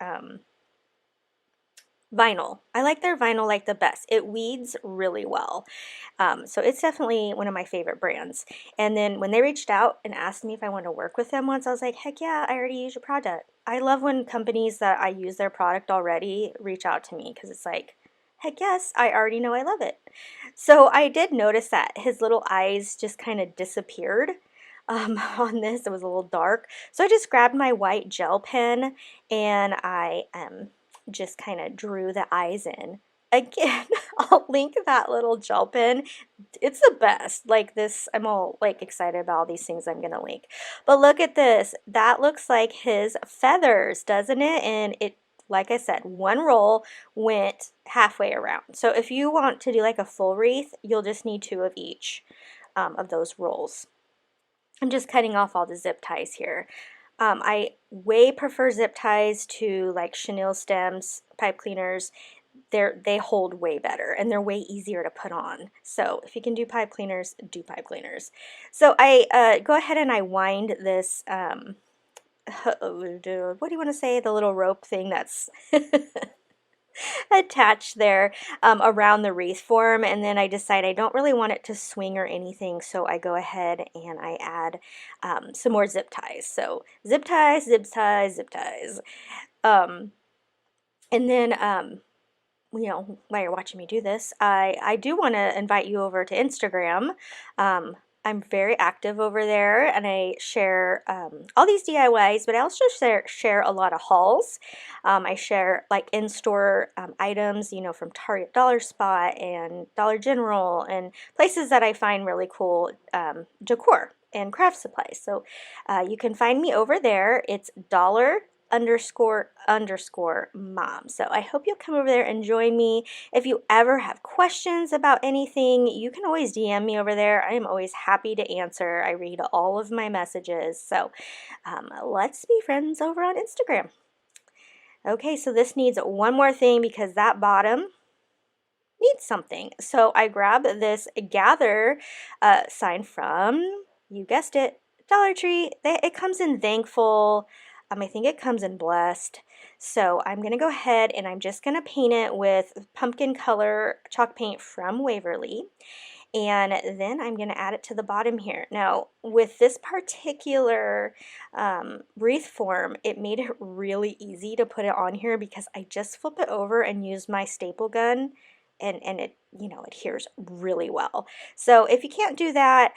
vinyl. I like their vinyl like the best. It weeds really well. So it's definitely one of my favorite brands. And then when they reached out and asked me if I wanted to work with them once, I was like, heck yeah, I already use your product. I love when companies that I use their product already reach out to me, because it's like, heck yes, I already know I love it. So I did notice that his little eyes just kind of disappeared on this. It was a little dark. So I just grabbed my white gel pen and I just kind of drew the eyes in. Again, I'll link that little gel pen. It's the best. Like this, I'm all like excited about all these things I'm gonna link. But look at this. That looks like his feathers, doesn't it? And it, like I said, one roll went halfway around. So if you want to do like a full wreath, you'll just need 2 of each of those rolls. I'm just cutting off all the zip ties here. I way prefer zip ties to like chenille stems, pipe cleaners. they hold way better and they're way easier to put on. So if you can do pipe cleaners, do pipe cleaners. So I go ahead and I wind this, what do you want to say, the little rope thing that's attached there around the wreath form, and then I decide I don't really want it to swing or anything, so I go ahead and I add some more zip ties. So zip ties, zip ties, zip ties. And then you know, while you're watching me do this, I do want to invite you over to Instagram. I'm very active over there, and I share all these DIYs, but I also share a lot of hauls. I share like in-store items, you know, from Target, Dollar Spot, and Dollar General, and places that I find really cool decor and craft supplies. So you can find me over there. It's $__mom. So I hope you'll come over there and join me. If you ever have questions about anything, you can always DM me over there. I am always happy to answer. I read all of my messages. So let's be friends over on Instagram. Okay, so this needs one more thing because that bottom needs something. So I grab this gather sign from, you guessed it, Dollar Tree. It comes in thankful. I think it comes in blessed. So I'm going to go ahead and I'm just going to paint it with pumpkin color chalk paint from Waverly. And then I'm going to add it to the bottom here. Now, with this particular wreath form, it made it really easy to put it on here because I just flip it over and use my staple gun, and it, you know, adheres really well. So if you can't do that,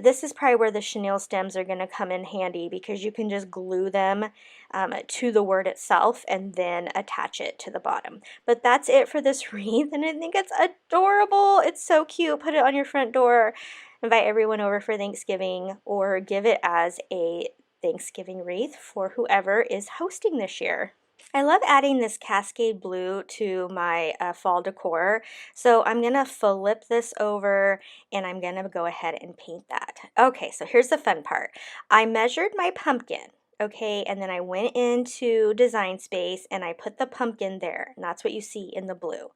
this is probably where the chenille stems are going to come in handy because you can just glue them to the word itself and then attach it to the bottom. But that's it for this wreath, and I think it's adorable. It's so cute. Put it on your front door. Invite everyone over for Thanksgiving, or give it as a Thanksgiving wreath for whoever is hosting this year. I love adding this Cascade Blue to my fall decor, so I'm going to flip this over and I'm going to go ahead and paint that. Okay, so here's the fun part. I measured my pumpkin, okay, and then I went into Design Space and I put the pumpkin there, and that's what you see in the blue.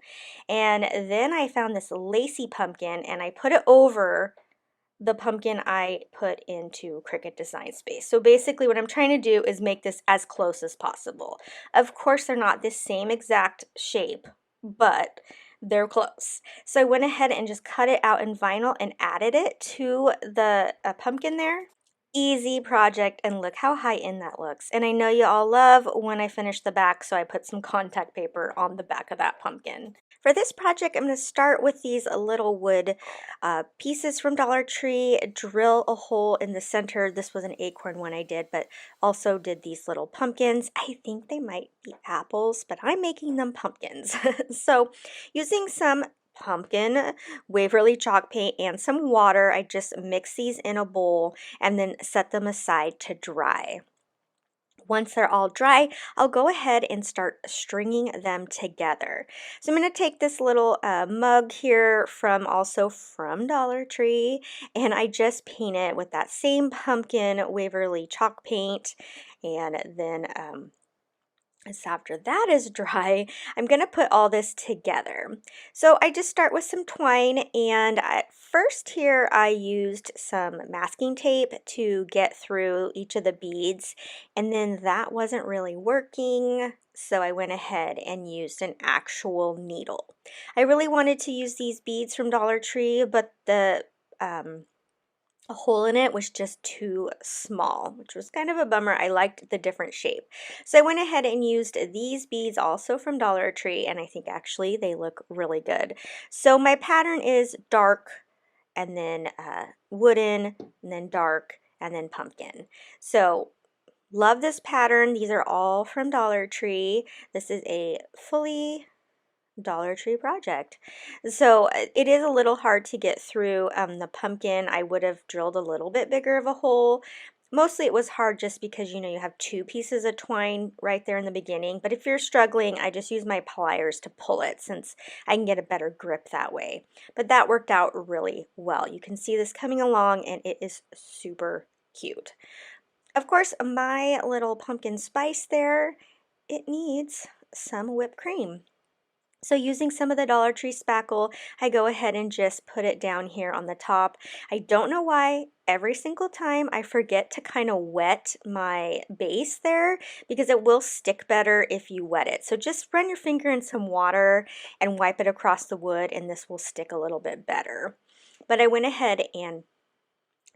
And then I found this lacy pumpkin and I put it over the pumpkin I put into Cricut Design Space. So basically what I'm trying to do is make this as close as possible. Of course they're not the same exact shape, but they're close. So I went ahead and just cut it out in vinyl and added it to the pumpkin there. Easy project, and look how high end that looks. And I know you all love when I finish the back, so I put some contact paper on the back of that pumpkin. For this project, I'm going to start with these little wood pieces from Dollar Tree, drill a hole in the center. This was an acorn one I did, but also did these little pumpkins. I think they might be apples, but I'm making them pumpkins. So using some pumpkin Waverly chalk paint and some water, I just mix these in a bowl and then set them aside to dry. Once they're all dry, I'll go ahead and start stringing them together. So I'm going to take this little mug here also from Dollar Tree, and I just paint it with that same pumpkin Waverly chalk paint, and then so after that is dry, I'm going to put all this together. So I just start with some twine, and at first here I used some masking tape to get through each of the beads, and then that wasn't really working, so I went ahead and used an actual needle. I really wanted to use these beads from Dollar Tree, but the a hole in it was just too small, which was kind of a bummer. I liked the different shape. So I went ahead and used these beads also from Dollar Tree, and I think actually they look really good. So my pattern is dark, and then wooden, and then dark, and then pumpkin. So love this pattern. These are all from Dollar Tree. This is a fully Dollar Tree project. So it is a little hard to get through the pumpkin. I would have drilled a little bit bigger of a hole. Mostly it was hard just because, you know, you have two pieces of twine right there in the beginning. But if you're struggling, I just use my pliers to pull it since I can get a better grip that way. But that worked out really well. You can see this coming along, and it is super cute. Of course, my little pumpkin spice there, it needs some whipped cream. So using some of the Dollar Tree spackle, I go ahead and just put it down here on the top. I don't know why every single time I forget to kind of wet my base there, because it will stick better if you wet it. So just run your finger in some water and wipe it across the wood, and this will stick a little bit better. But I went ahead and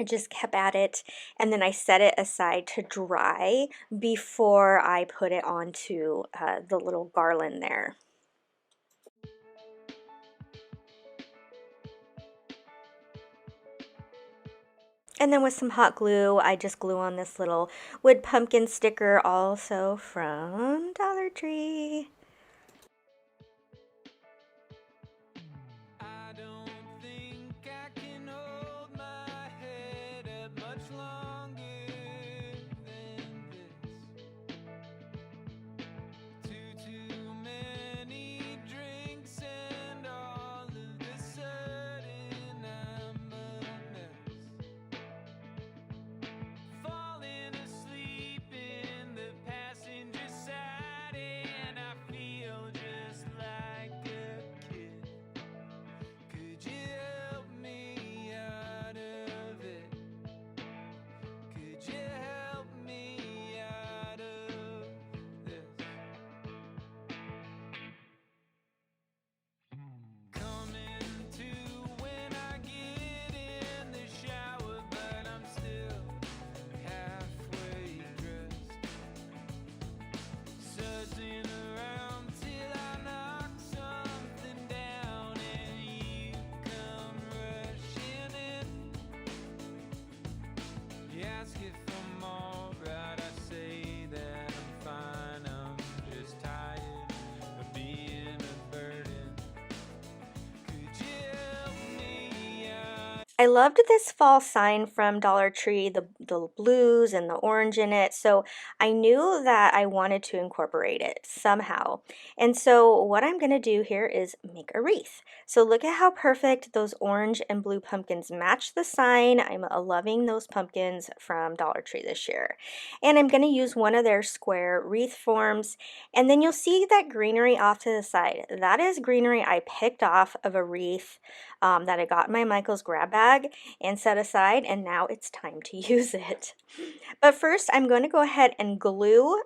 I just kept at it, and then I set it aside to dry before I put it onto the little garland there. And then with some hot glue, I just glue on this little wood pumpkin sticker, also from Dollar Tree.
I don't think I can hold my head up much longer than this. Too many drinks and all of the sudden I'm a mess. Falling asleep in the passenger side and I feel just like a kid. Could you help me out of it? Could you help me out of this? Coming to when I get in the shower, but I'm still halfway dressed. Searching around till I knock something down and you come rushing in. You ask if I'm alright, I say that I'm fine. I'm just tired of being a burden. Could you help me out?
I loved this fall sign from Dollar Tree, the blues and the orange in it, so I knew that I wanted to incorporate it somehow. And so what I'm going to do here is make a wreath. So look at how perfect those orange and blue pumpkins match the sign. I'm loving those pumpkins from Dollar Tree this year. And I'm going to use one of their square wreath forms, and then you'll see that greenery off to the side. That is greenery I picked off of a wreath that I got in my Michael's grab bag and set aside, and now it's time to use it. But first I'm going to go ahead and glue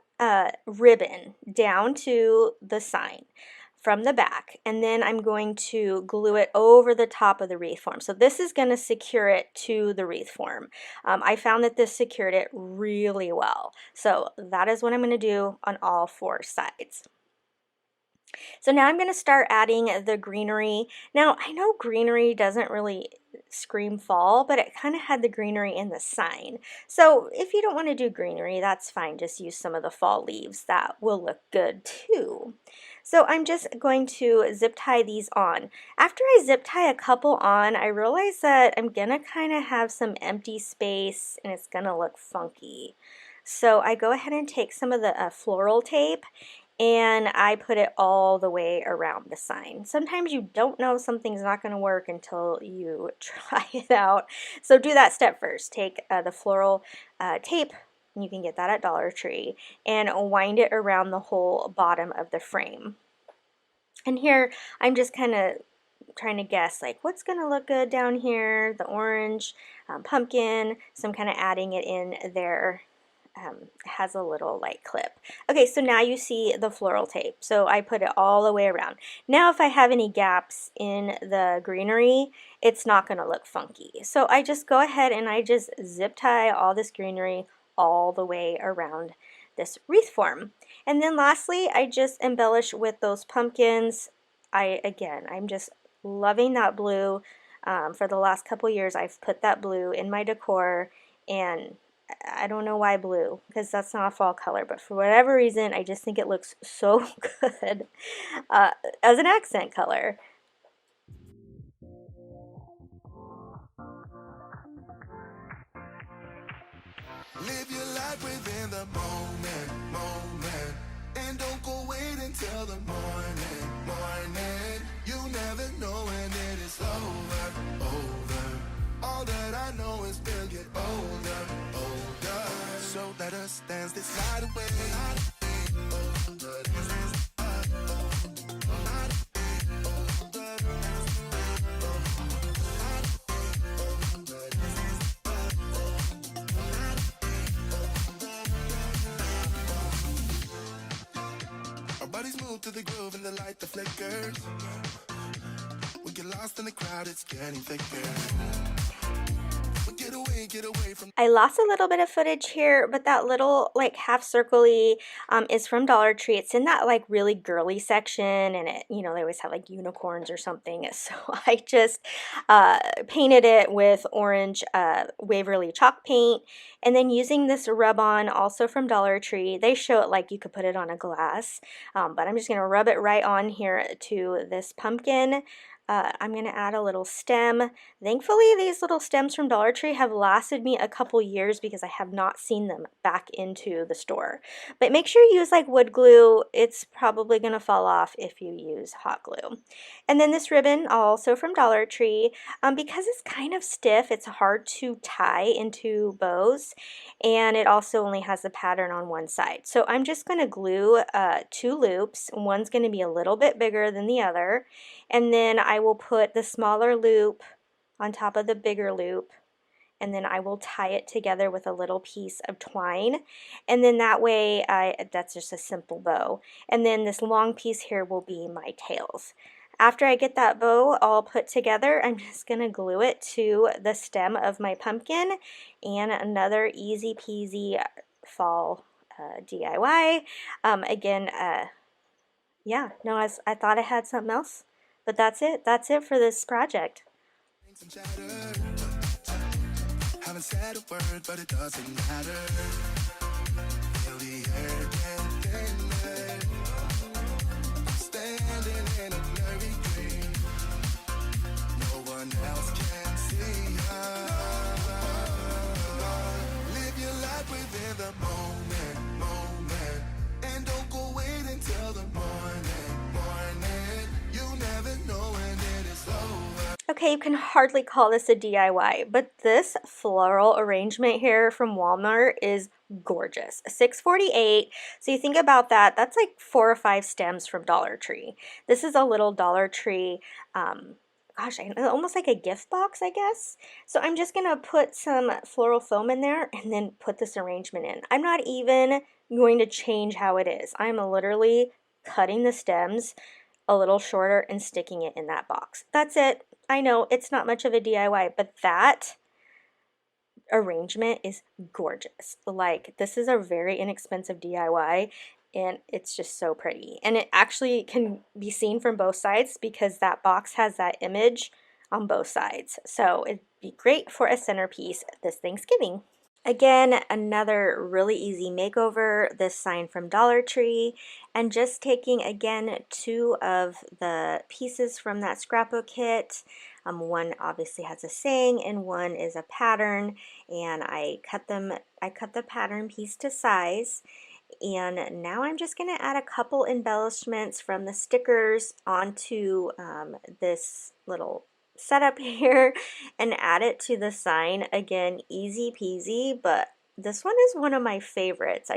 ribbon down to the sign from the back, and then I'm going to glue it over the top of the wreath form. So this is going to secure it to the wreath form. I found that this secured it really well. So that is what I'm going to do on all four sides. So now I'm going to start adding the greenery. Now I know greenery doesn't really scream fall, but it kind of had the greenery in the sign. So if you don't want to do greenery, that's fine. Just use some of the fall leaves. That will look good too. So I'm just going to zip tie these on. After I zip tie a couple on, I realize that I'm going to kind of have some empty space and it's going to look funky. So I go ahead and take some of the floral tape and I put it all the way around the sign. Sometimes you don't know something's not going to work until you try it out. So do that step first. Take the floral tape, and you can get that at Dollar Tree, and wind it around the whole bottom of the frame. And here I'm just kind of trying to guess like what's going to look good down here. The orange, pumpkin, so I'm kind of adding it in there. Has a little light clip. Okay, so now you see the floral tape. So I put it all the way around. Now if I have any gaps in the greenery, it's not going to look funky. So I just go ahead and I just zip tie all this greenery all the way around this wreath form. And then lastly, I just embellish with those pumpkins. I'm just loving that blue. For the last couple years, I've put that blue in my decor, and I don't know why blue, because that's not a fall color, but for whatever reason, I just think it looks so good as an accent color.
Live your life within the moment, and don't go wait until the morning. You never know when it is over. All that I know is we'll get older. So let us dance this night away. to the groove and the light that flickers. We get lost in the crowd, it's getting thicker. We get away from.
I lost a little bit of footage here, but that little like half circle-y is from Dollar Tree. It's in that like really girly section, and it, you know, they always have like unicorns or something. So I just painted it with orange Waverly chalk paint, and then using this rub-on also from Dollar Tree. They show it like you could put it on a glass, but I'm just going to rub it right on here to this pumpkin. I'm going to add a little stem. Thankfully, these little stems from Dollar Tree have lasted me a couple years because I have not seen them back into the store. But make sure you use like wood glue. It's probably going to fall off if you use hot glue. And then this ribbon, also from Dollar Tree, because it's kind of stiff, it's hard to tie into bows, and it also only has the pattern on one side. So I'm just going to glue 2 loops. One's going to be a little bit bigger than the other, and then I will put the smaller loop on top of the bigger loop, and then I will tie it together with a little piece of twine, and then that way that's just a simple bow. And then this long piece here will be my tails. After I get that bow all put together, I'm just going to glue it to the stem of my pumpkin, and another easy peasy fall DIY. Again, yeah, no, I thought I had something else, but that's it. That's it for this project.
Haven't said a word, but it doesn't matter. Feel the air get thinner. Standing in a blurry green. No one else can see us. Live your life within the moment. And don't go wait until the morning. You never know when it is over.
Okay, you can hardly call this a DIY, but this floral arrangement here from Walmart is gorgeous. $6.48. So you think about that, that's like 4 or 5 stems from Dollar Tree. This is a little Dollar Tree, gosh, almost like a gift box, I guess. So I'm just going to put some floral foam in there and then put this arrangement in. I'm not even going to change how it is. I'm literally cutting the stems a little shorter and sticking it in that box. That's it. I know it's not much of a DIY, but that arrangement is gorgeous. Like, this is a very inexpensive DIY, and it's just so pretty. And it actually can be seen from both sides because that box has that image on both sides. So it'd be great for a centerpiece this Thanksgiving. Again, another really easy makeover, this sign from Dollar Tree, and just taking again 2 of the pieces from that scrapbook kit. One obviously has a saying and one is a pattern, and I cut the pattern piece to size. And now I'm just going to add a couple embellishments from the stickers onto this little setup here and add it to the sign. Again, easy peasy, but this one is one of my favorites.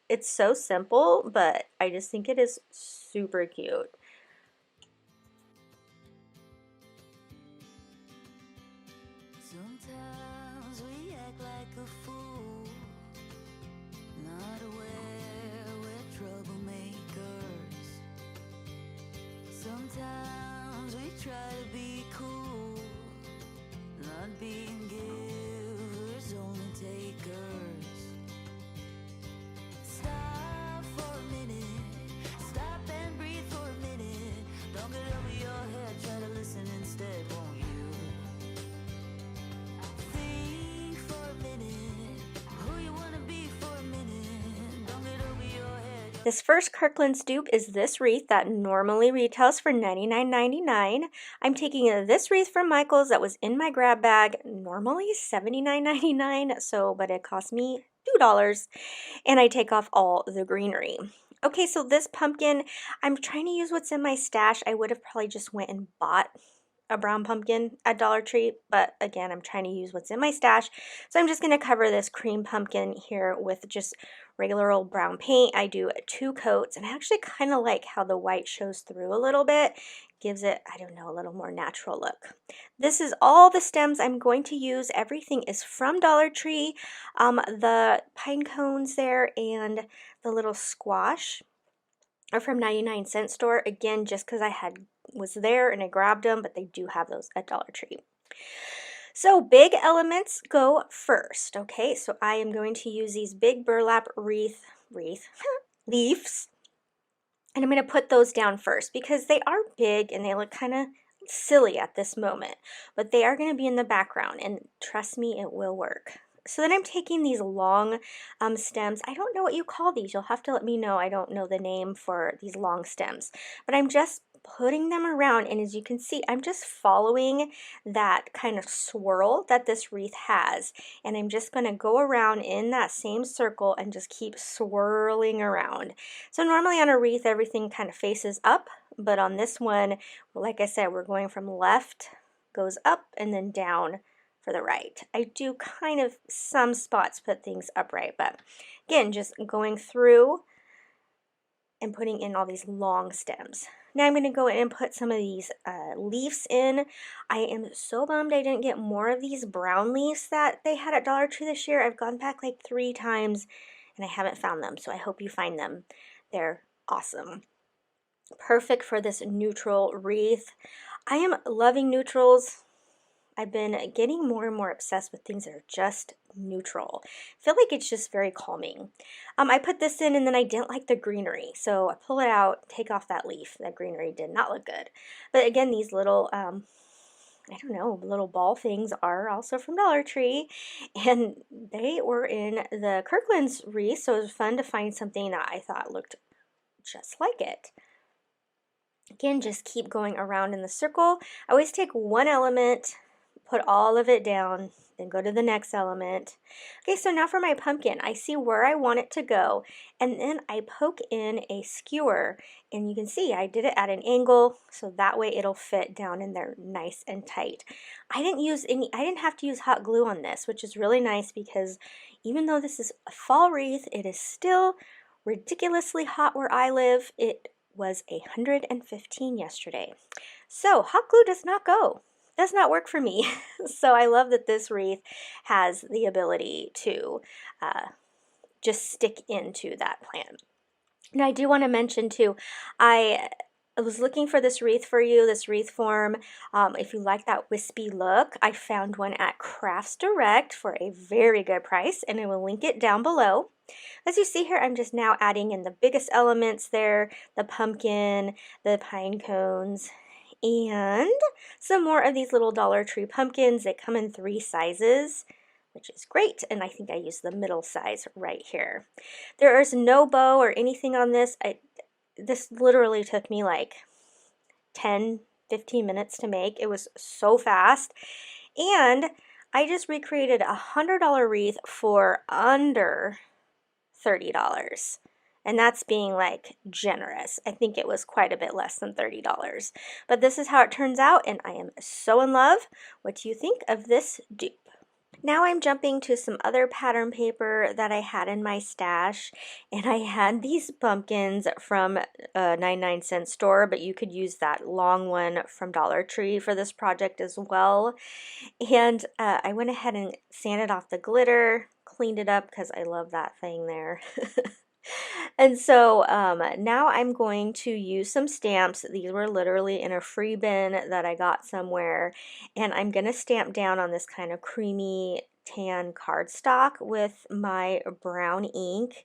It's so simple, but I just think it is super cute.
Sometimes we act like a fool, not aware we're troublemakers. Sometimes we try to be cool, not being givers, only takers. Stop for a minute, stop and breathe for a minute. Don't get over your head, try to listen instead, won't you? Think for a minute, who you wanna be for a minute. Don't get over your head.
This first Kirkland's dupe is this wreath that normally retails for $99.99. I'm taking this wreath from Michael's that was in my grab bag, normally $79.99, but it cost me $2, and I take off all the greenery. Okay, so this pumpkin, I'm trying to use what's in my stash. I would have probably just went and bought a brown pumpkin at Dollar Tree, but again, I'm trying to use what's in my stash. So I'm just going to cover this cream pumpkin here with just regular old brown paint. I do 2 coats, and I actually kind of like how the white shows through a little bit. Gives it, I don't know, a little more natural look. This is all the stems I'm going to use. Everything is from Dollar Tree. The pine cones there and the little squash are from 99-cent store. Again, just because was there and I grabbed them, but they do have those at Dollar Tree. So big elements go first, okay? So I am going to use these big burlap leaves, and I'm going to put those down first because they are big and they look kind of silly at this moment, but they are going to be in the background, and trust me, it will work. So then I'm taking these long stems. I don't know what you call these. You'll have to let me know. I don't know the name for these long stems, but I'm just putting them around, and as you can see, I'm just following that kind of swirl that this wreath has, and I'm just going to go around in that same circle and just keep swirling around. So normally on a wreath everything kind of faces up, but on this one, like I said, we're going from left, goes up, and then down for the right. I do kind of some spots put things upright, but again, just going through and putting in all these long stems. Now I'm going to go in and put some of these leaves in. I am so bummed I didn't get more of these brown leaves that they had at Dollar Tree this year. I've gone back like 3 times and I haven't found them, so I hope you find them. They're awesome. Perfect for this neutral wreath. I am loving neutrals. I've been getting more and more obsessed with things that are just neutral. I feel like it's just very calming. I put this in and then I didn't like the greenery, so I pull it out, take off that leaf. That greenery did not look good. But again, these little, I don't know, little ball things are also from Dollar Tree, and they were in the Kirkland's wreath, so it was fun to find something that I thought looked just like it. Again, just keep going around in the circle. I always take one element, put all of it down, then go to the next element. Okay, so now for my pumpkin, I see where I want it to go, and then I poke in a skewer, and you can see I did it at an angle, so that way it'll fit down in there nice and tight. I didn't have to use hot glue on this, which is really nice because even though this is a fall wreath, it is still ridiculously hot where I live. It was 115 yesterday. So hot glue does not work for me. So I love that this wreath has the ability to just stick into that plant. Now I do want to mention too, I was looking for this wreath for you, this wreath form. If you like that wispy look, I found one at Crafts Direct for a very good price, and I will link it down below. As you see here, I'm just now adding in the biggest elements there, the pumpkin, the pine cones, and some more of these little Dollar Tree pumpkins. They come in 3 sizes, which is great, and I think I used the middle size right here. There is no bow or anything on this. This literally took me like 10-15 minutes to make. It was so fast, and I just recreated a $100 wreath for under $30. And that's being like generous. I think it was quite a bit less than $30. But this is how it turns out, and I am so in love. What do you think of this dupe? Now I'm jumping to some other pattern paper that I had in my stash, and I had these pumpkins from a 99-cent store, but you could use that long one from Dollar Tree for this project as well. And I went ahead and sanded off the glitter, cleaned it up because I love that thing there. And so now I'm going to use some stamps. These were literally in a free bin that I got somewhere, and I'm going to stamp down on this kind of creamy tan cardstock with my brown ink,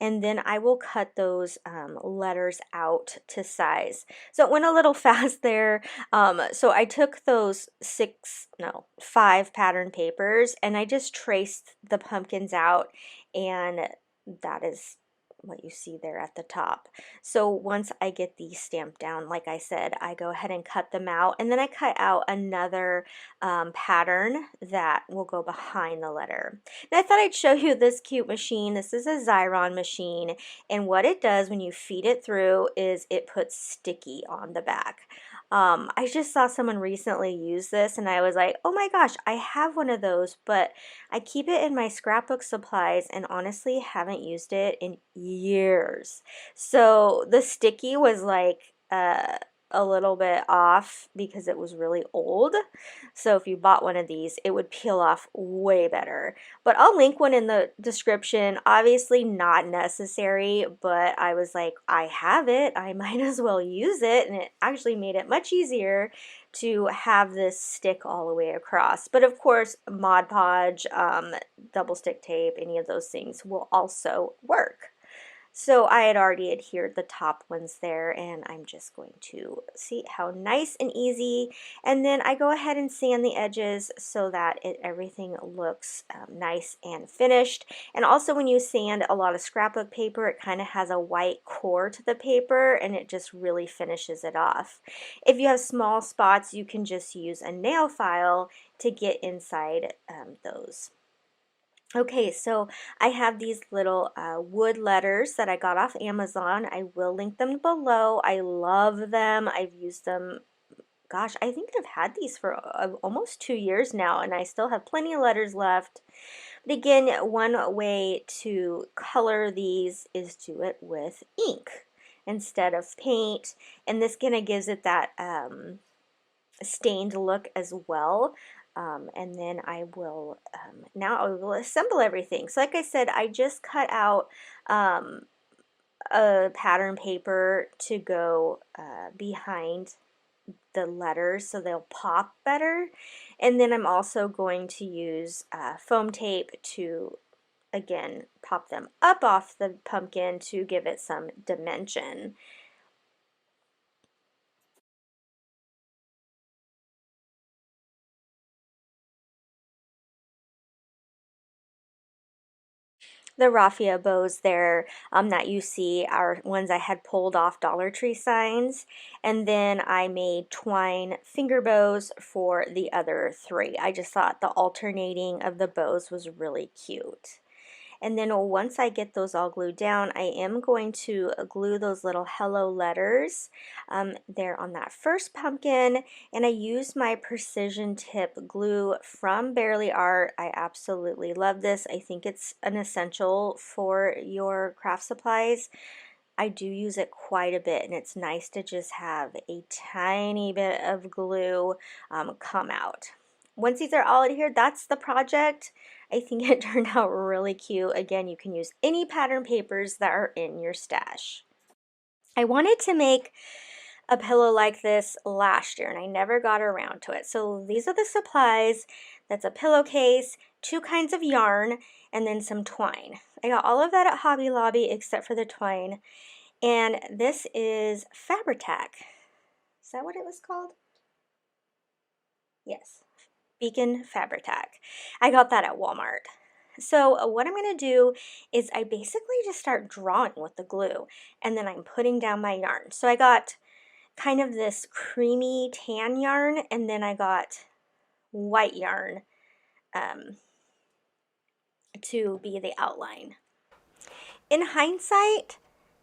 and then I will cut those letters out to size. So it went a little fast there. So I took those 5 pattern papers, and I just traced the pumpkins out, and that is what you see there at the top. So once I get these stamped down, like I said, I go ahead and cut them out, and then I cut out another pattern that will go behind the letter. And I thought I'd show you this cute machine. This is a Xyron machine, and what it does when you feed it through is it puts sticky on the back. I just saw someone recently use this, and I was like, oh my gosh, I have one of those, but I keep it in my scrapbook supplies and honestly haven't used it in years. So the sticky was like a little bit off because it was really old. So if you bought one of these, it would peel off way better. But I'll link one in the description. Obviously not necessary, but I was like, I have it, I might as well use it, and it actually made it much easier to have this stick all the way across. But of course, Mod Podge, double stick tape, any of those things will also work. So I had already adhered the top ones there, and I'm just going to see how nice and easy. And then I go ahead and sand the edges so that everything looks nice and finished. And also when you sand a lot of scrapbook paper, it kind of has a white core to the paper, and it just really finishes it off. If you have small spots, you can just use a nail file to get inside those. Okay, so I have these little wood letters that I got off Amazon. I will link them below. I love them. I've used them, gosh, I think I've had these for almost 2 years now, and I still have plenty of letters left. But again, one way to color these is do it with ink instead of paint, and this kind of gives it that stained look as well. And then I will, now I will assemble everything. So like I said, I just cut out a pattern paper to go behind the letters so they'll pop better. And then I'm also going to use foam tape to, again, pop them up off the pumpkin to give it some dimension. The raffia bows there that you see are ones I had pulled off Dollar Tree signs, and then I made twine finger bows for the other three. I just thought the alternating of the bows was really cute. And then once I get those all glued down, I am going to glue those little hello letters there on that first pumpkin. And I used my precision tip glue from Barely Art. I absolutely love this. I think it's an essential for your craft supplies. I do use it quite a bit, and it's nice to just have a tiny bit of glue come out. Once these are all adhered, that's the project. I think it turned out really cute. Again, you can use any pattern papers that are in your stash. I wanted to make a pillow like this last year, and I never got around to it. So these are the supplies. That's a pillowcase, 2 kinds of yarn, and then some twine. I got all of that at Hobby Lobby except for the twine. And this is Fabrica. Is that what it was called? Yes, Beacon Fabrica. I got that at Walmart. So what I'm going to do is I basically just start drawing with the glue, and then I'm putting down my yarn. So I got kind of this creamy tan yarn, and then I got white yarn to be the outline. In hindsight,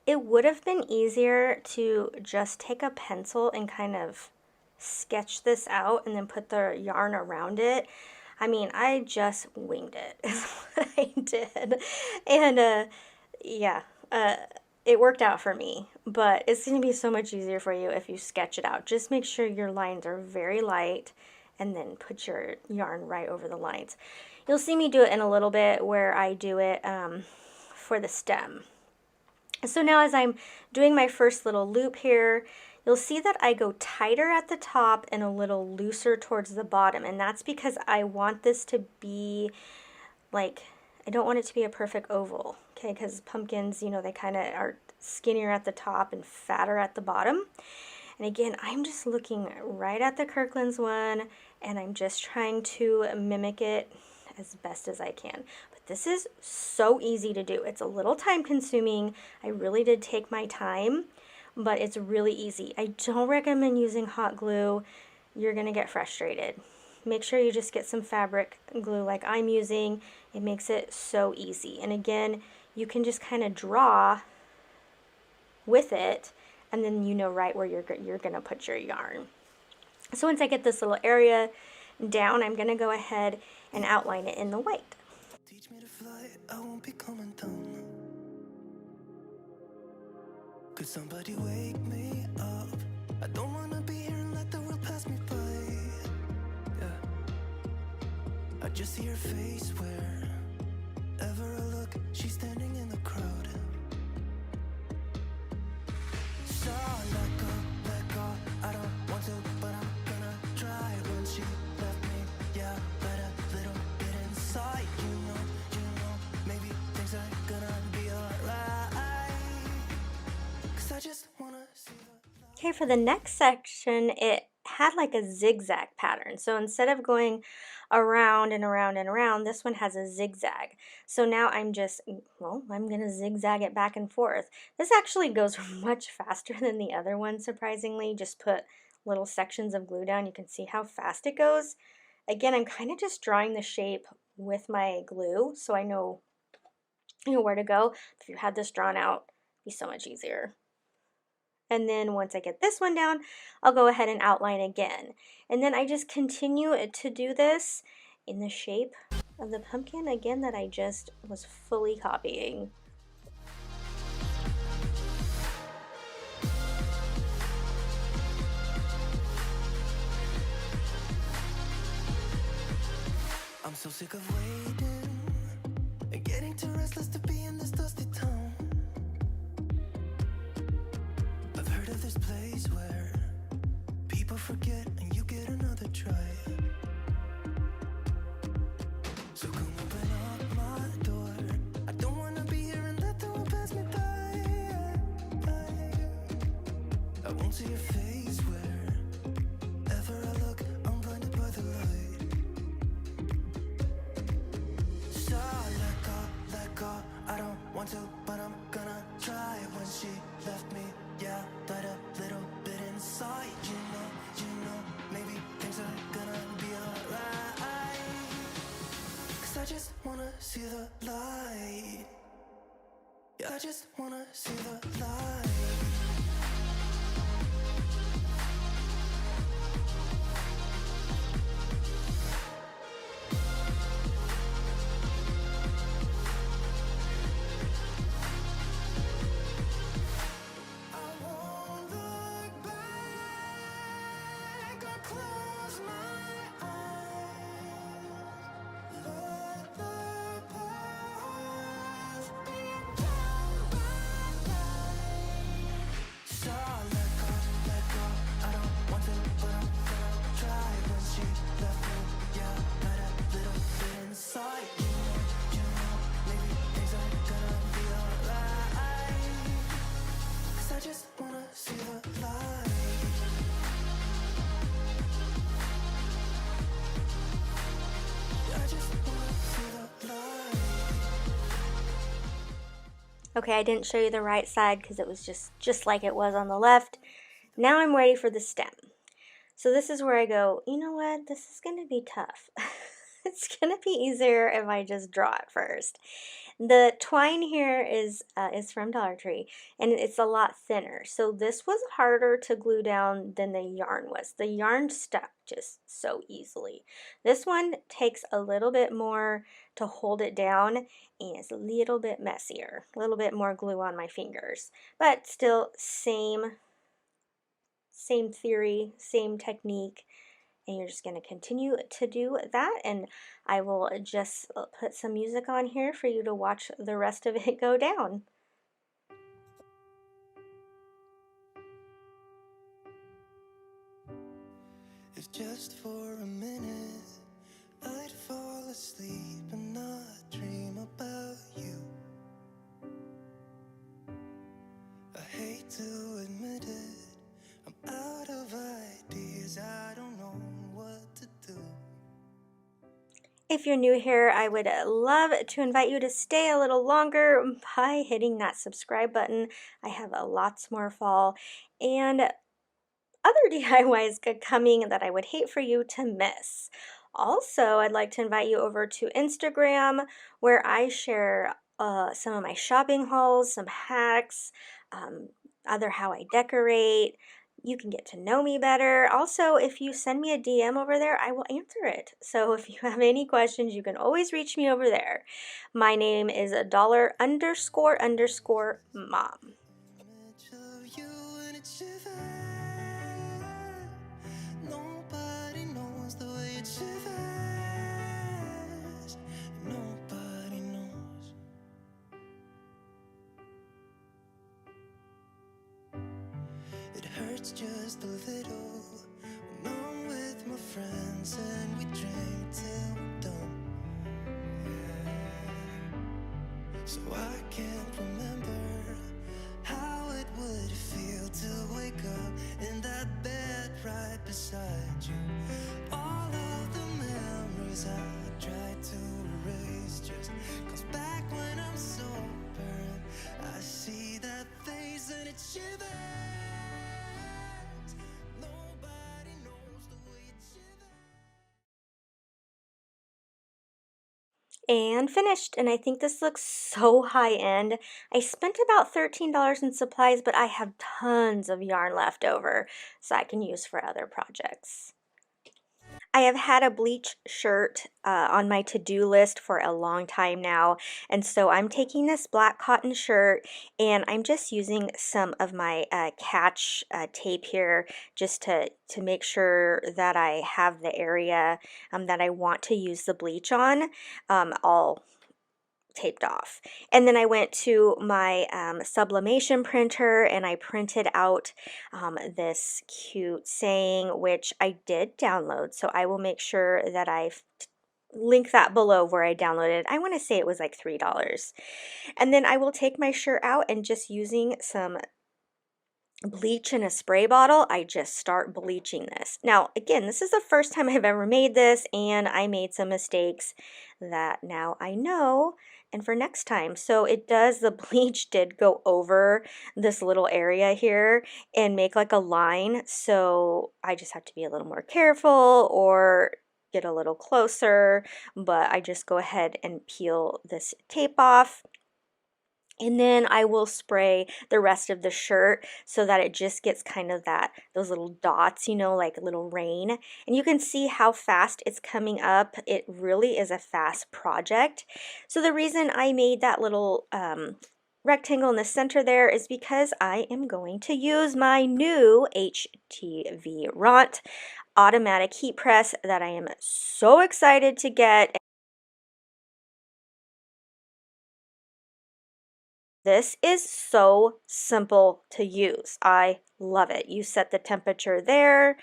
it would have been easier to just take a pencil and kind of sketch this out and then put the yarn around it. I mean, I just winged it is what I did. And yeah, it worked out for me, but it's going to be so much easier for you if you sketch it out. Just make sure your lines are very light and then put your yarn right over the lines. You'll see me do it in a little bit where I do it for the stem. So now as I'm doing my first little loop here, you'll see that I go tighter at the top and a little looser towards the bottom, and that's because I want this to be like, I don't want it to be a perfect oval, okay, because pumpkins, you know, they kind of are skinnier at the top and fatter at the bottom. And again, I'm just looking right at the Kirkland's one, and I'm just trying to mimic it as best as I can. But this is so easy to do. It's a little time consuming. I really did take my time, but it's really easy. I don't recommend using hot glue. You're gonna get frustrated. Make sure you just get some fabric glue like I'm using. It makes it so easy. And again, you can just kind of draw with it, and then you know right where you're gonna put your yarn. So once I get this little area down, I'm gonna go ahead and outline it in the white.
Teach me to fly, I won't be coming down. Could somebody wake me up? I don't want I just see her face wherever I look. She's standing in the crowd. So let go, I don't want to, but I'm gonna try. When she left me, yeah, let a little bit inside. You know, maybe things are gonna be alright. 'Cause I just wanna see the
Okay, for the next section, it had like a zigzag pattern. So instead of going around and around and around, this one has a zigzag. So now I'm just, well, I'm going to zigzag it back and forth. This actually goes much faster than the other one, surprisingly. Just put little sections of glue down. You can see how fast it goes. Again, I'm kind of just drawing the shape with my glue so I know, where to go. If you had this drawn out, it'd be so much easier. And then once I get this one down, I'll go ahead and outline again. And then I just continue to do this in the shape of the pumpkin again that I just was fully copying.
I'm so sick of waiting and getting too restless to be in this dusty town. I've heard of this place where people forget and you get another try. So come open up my door. I don't wanna be here and let the world pass me by. I won't see your face wherever I look. I'm blinded by the light. So let go, I don't want to, but I'm gonna try. When she left me, yeah, let a little bit inside. You know, maybe things are gonna be alright. 'Cause I just wanna see the light. Yeah, I just wanna see the light. Close my eyes, let the past be down by night. So let go, I don't want to, but I'm gonna try. When she left me, yeah, let a little bit inside. You know, maybe things are gonna be alright. 'Cause I just wanna see the light.
Okay, I didn't show you the right side because it was just like it was on the left. Now I'm ready for the stem. So this is where I go, you know what, this is going to be tough. It's going to be easier if I just draw it first. The twine here is from Dollar Tree, and it's a lot thinner. So this was harder to glue down than the yarn was. The yarn stuck just so easily. This one takes a little bit more to hold it down, and it's a little bit messier. A little bit more glue on my fingers. But still same theory, same technique. And you're just going to continue to do that, and I will just put some music on here for you to watch the rest of it go down.
If just for a minute I'd fall asleep and not dream about you. I hate to admit it, I'm out of ideas, I don't know what to do.
If you're new here, I would love to invite you to stay a little longer by hitting that subscribe button. I have lots more fall and other DIYs coming that I would hate for you to miss. Also, I'd like to invite you over to Instagram, where I share some of my shopping hauls, some hacks, other how I decorate. You can get to know me better. Also, if you send me a DM over there, I will answer it. So if you have any questions, you can always reach me over there. My name is $__mom.
Nobody knows the way it just a little. When I'm with my friends and we drink till we're done. So I can't remember how it would feel to wake up in that bed right beside you. All of the memories I tried to erase just comes back when I'm sober. I see that face and it shivers. Nobody knows the way it shivers.
And finished. And I think this looks so high end. I spent about $13 in supplies, but I have tons of yarn left over so I can use for other projects. I have had a bleach shirt on my to-do list for a long time now, and so I'm taking this black cotton shirt and I'm just using some of my catch tape here just to make sure that I have the area that I want to use the bleach on all taped off. And then I went to my sublimation printer and I printed out this cute saying, which I did download, so I will make sure that I link that below where I downloaded. I want to say it was like $3. And then I will take my shirt out and just using some bleach in a spray bottle, I just start bleaching this. Now, again, this is the first time I've ever made this, and I made some mistakes that now I know, and for next time. So it does, the bleach did go over this little area here and make like a line, so I just have to be a little more careful or get a little closer, but I just go ahead and peel this tape off. And then I will spray the rest of the shirt so that it just gets kind of those little dots, you know, like a little rain. And you can see how fast it's coming up. It really is a fast project. So the reason I made that little rectangle in the center there is because I am going to use my new HTV Ront automatic heat press that I am so excited to get. This is so simple to use. I love it. You set the temperature there,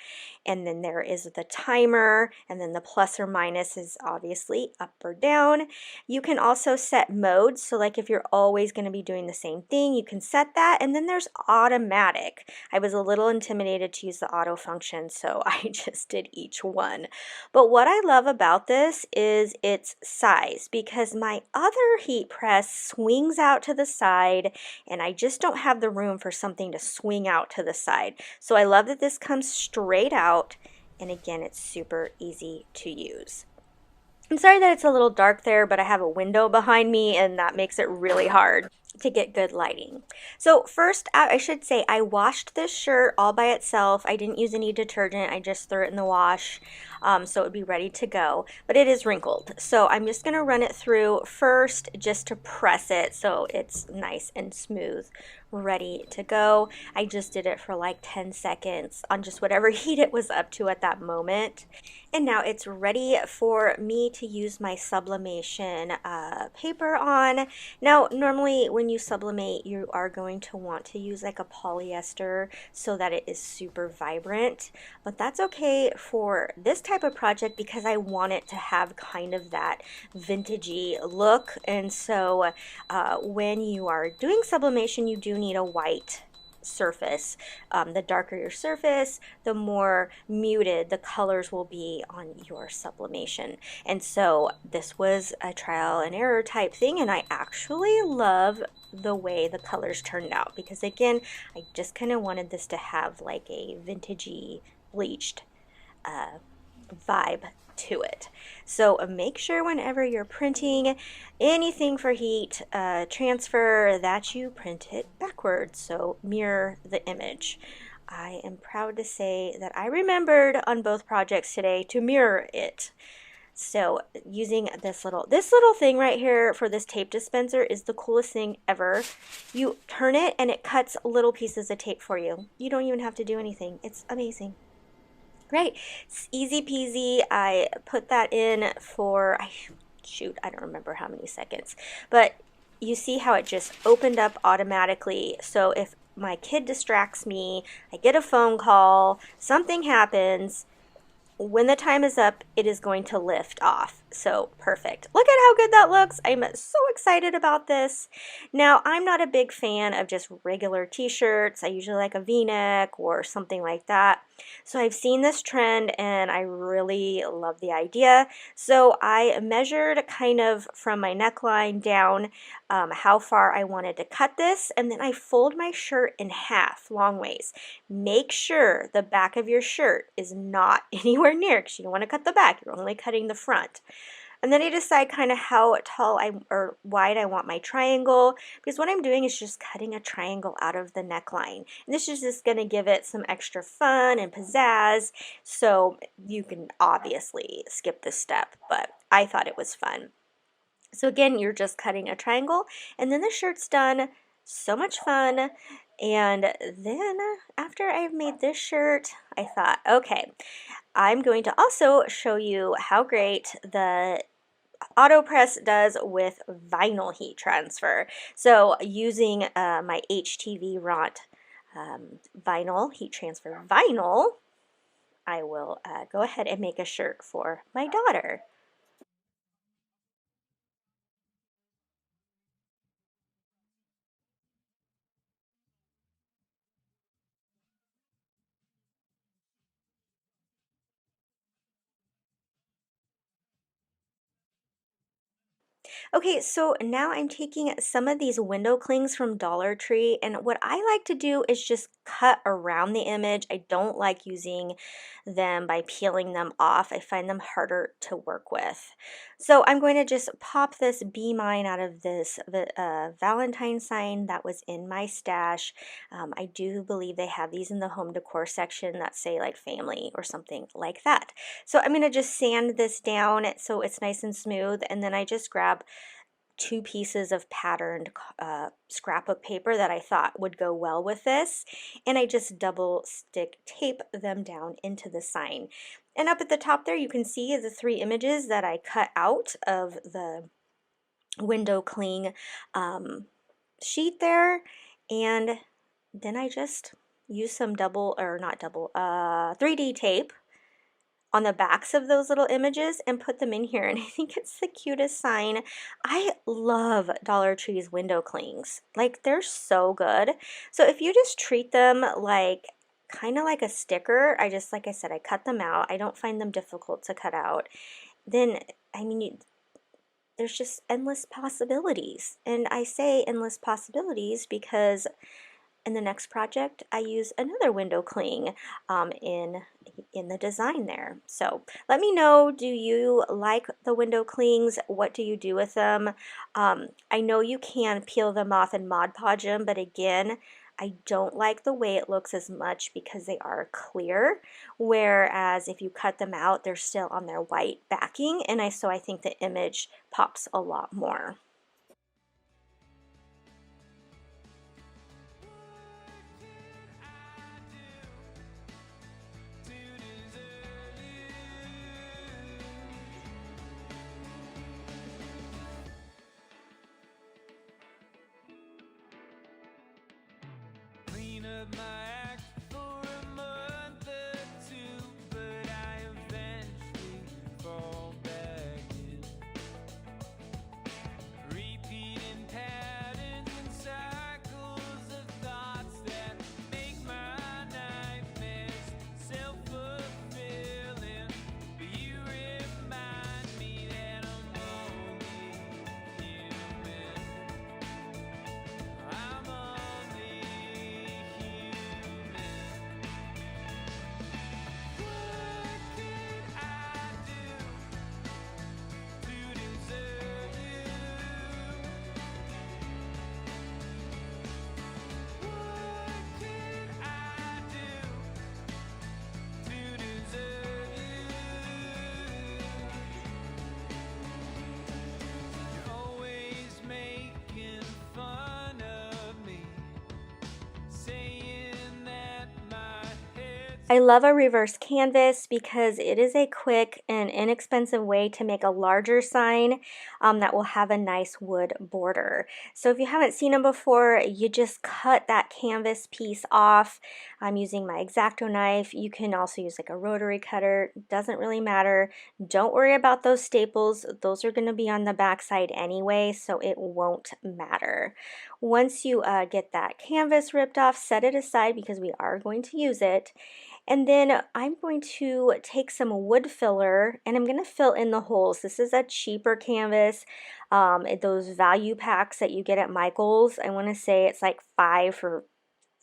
and then there is the timer, and then the plus or minus is obviously up or down. You can also set modes, so like if you're always going to be doing the same thing, you can set that, and then there's automatic. I was a little intimidated to use the auto function, so I just did each one. But what I love about this is its size, because my other heat press swings out to the side, and I just don't have the room for something to swing out to the side. So I love that this comes straight out, and again, it's super easy to use. I'm sorry that it's a little dark there, but I have a window behind me and that makes it really hard to get good lighting. So first, I should say I washed this shirt all by itself. I didn't use any detergent. I just threw it in the wash so it would be ready to go. But it is wrinkled. So I'm just going to run it through first just to press it so it's nice and smooth, ready to go. I just did it for like 10 seconds on just whatever heat it was up to at that moment. And now it's ready for me to use my sublimation paper on. Now, normally when you sublimate, you are going to want to use like a polyester so that it is super vibrant. But that's okay for this type of project because I want it to have kind of that vintagey look. And so when you are doing sublimation, you do need a white surface. The darker your surface, the more muted the colors will be on your sublimation. And so this was a trial and error type thing, and I actually love the way the colors turned out because again, I just kind of wanted this to have like a vintagey bleached vibe to it. So make sure whenever you're printing anything for heat transfer that you print it backwards, so mirror the image. I am proud to say that I remembered on both projects today to mirror it. So using this little thing right here for this tape dispenser is the coolest thing ever. You turn it and it cuts little pieces of tape for you. You don't even have to do anything. It's amazing. Right, it's easy peasy. I put that in for, shoot, I don't remember how many seconds, but you see how it just opened up automatically. So if my kid distracts me, I get a phone call, something happens, when the time is up, it is going to lift off. So perfect. Look at how good that looks. I'm so excited about this. Now, I'm not a big fan of just regular t-shirts. I usually like a v-neck or something like that. So I've seen this trend and I really love the idea. So I measured kind of from my neckline down how far I wanted to cut this, and then I fold my shirt in half long ways. Make sure the back of your shirt is not anywhere near, because you don't want to cut the back, you're only cutting the front. And then I decide kind of how tall or wide I want my triangle, because what I'm doing is just cutting a triangle out of the neckline. And this is just going to give it some extra fun and pizzazz, so you can obviously skip this step, but I thought it was fun. So again, you're just cutting a triangle, and then the shirt's done. So much fun. And then after I've made this shirt, I thought, okay, I'm going to also show you how great the AutoPress does with vinyl heat transfer. So using my HTV Ront vinyl, heat transfer vinyl, I will go ahead and make a shirt for my daughter. Okay, so now I'm taking some of these window clings from Dollar Tree, and what I like to do is just cut around the image. I don't like using them by peeling them off. I find them harder to work with. So I'm going to just pop this Be Mine out of this Valentine sign that was in my stash. I do believe they have these in the home decor section that say like family or something like that. So I'm going to just sand this down so it's nice and smooth, and then I just grab 2 pieces of patterned scrapbook paper that I thought would go well with this, and I just double stick tape them down into the sign. And up at the top there you can see the 3 images that I cut out of the window cling sheet there, and then I just use some 3D tape on the backs of those little images and put them in here, and I think it's the cutest sign. I love Dollar Tree's window clings. Like, they're so good. So if you just treat them like kind of like a sticker, like I said, I cut them out. I don't find them difficult to cut out. Then, I mean, there's just endless possibilities. And I say endless possibilities because in the next project, I use another window cling in the design there. So let me know, do you like the window clings? What do you do with them? I know you can peel them off and Mod Podge them, but again, I don't like the way it looks as much because they are clear, whereas if you cut them out, they're still on their white backing, and so I think the image pops a lot more.
Clean up my act for a month or two, but I eventually fall back in. Repeating patterns and cycles of thoughts that make my nightmares self-fulfilling. But you remind me that I'm only human. I'm only human.
I love a reverse canvas because it is a quick and inexpensive way to make a larger sign that will have a nice wood border. So if you haven't seen them before, you just cut that canvas piece off. I'm using my X-Acto knife. You can also use like a rotary cutter. Doesn't really matter. Don't worry about those staples. Those are going to be on the back side anyway, so it won't matter. Once you get that canvas ripped off, set it aside because we are going to use it. And then I'm going to take some wood filler and I'm going to fill in the holes. This is a cheaper canvas. Those value packs that you get at Michael's, I want to say it's like 5 for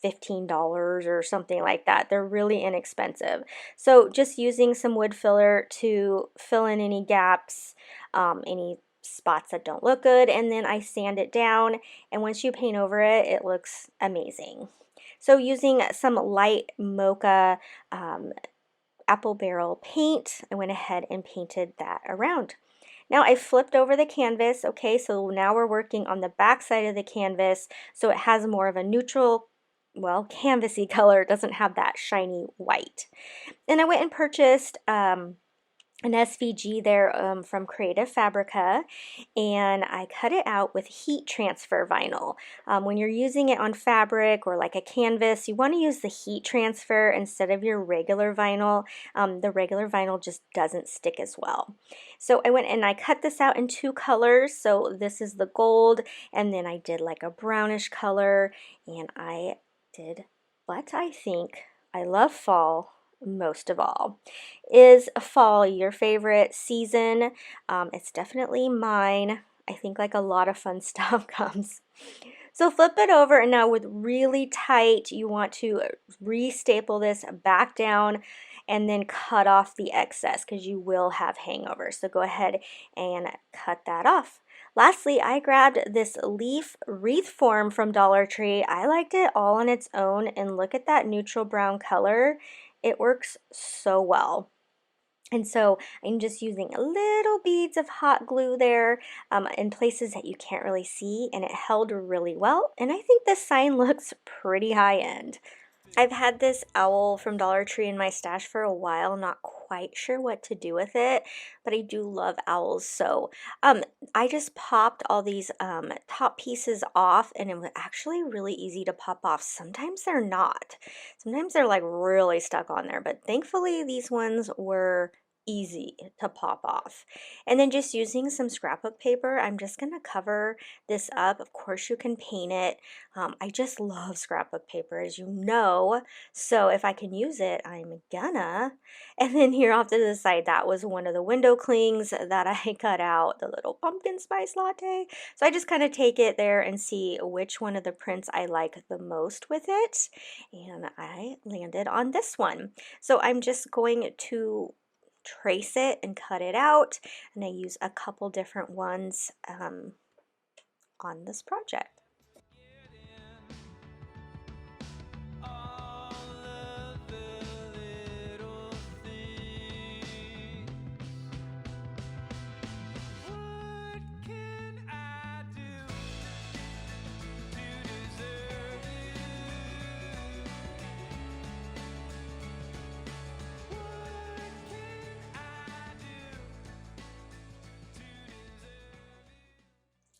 $15 or something like that. They're really inexpensive. So just using some wood filler to fill in any gaps, any spots that don't look good, and then I sand it down, and once you paint over it, it looks amazing. So using some light mocha apple barrel paint, I went ahead and painted that around. Now I flipped over the canvas, okay, so now we're working on the back side of the canvas, so it has more of a neutral, well, canvasy color. It doesn't have that shiny white. And I went and purchased an SVG there from Creative Fabrica, and I cut it out with heat transfer vinyl. When you're using it on fabric or like a canvas, you want to use the heat transfer instead of your regular vinyl. The regular vinyl just doesn't stick as well. So I went and I cut this out in 2 colors. So this is the gold, and then I did like a brownish color, and I did what I think I love fall most of all. Is fall your favorite season? It's definitely mine. I think like a lot of fun stuff comes. So flip it over, and now with really tight, you want to re-staple this back down and then cut off the excess because you will have hangovers. So go ahead and cut that off. Lastly, I grabbed this leaf wreath form from Dollar Tree. I liked it all on its own, and look at that neutral brown color. It works so well. And so I'm just using little beads of hot glue there in places that you can't really see, and it held really well. And I think this sign looks pretty high end. I've had this owl from Dollar Tree in my stash for a while, not quite sure what to do with it, but I do love owls. So I just popped all these top pieces off, and it was actually really easy to pop off. Sometimes they're not. Sometimes they're like really stuck on there, but thankfully these ones were easy to pop off. And then just using some scrapbook paper, I'm just going to cover this up. Of course you can paint it. I just love scrapbook paper, as you know, so if I can use it, I'm gonna. And then here off to the side, that was one of the window clings that I cut out, the little pumpkin spice latte. So I just kind of take it there and see which one of the prints I like the most with it, and I landed on this one. So I'm just going to trace it and cut it out, and I use a couple different ones on this project.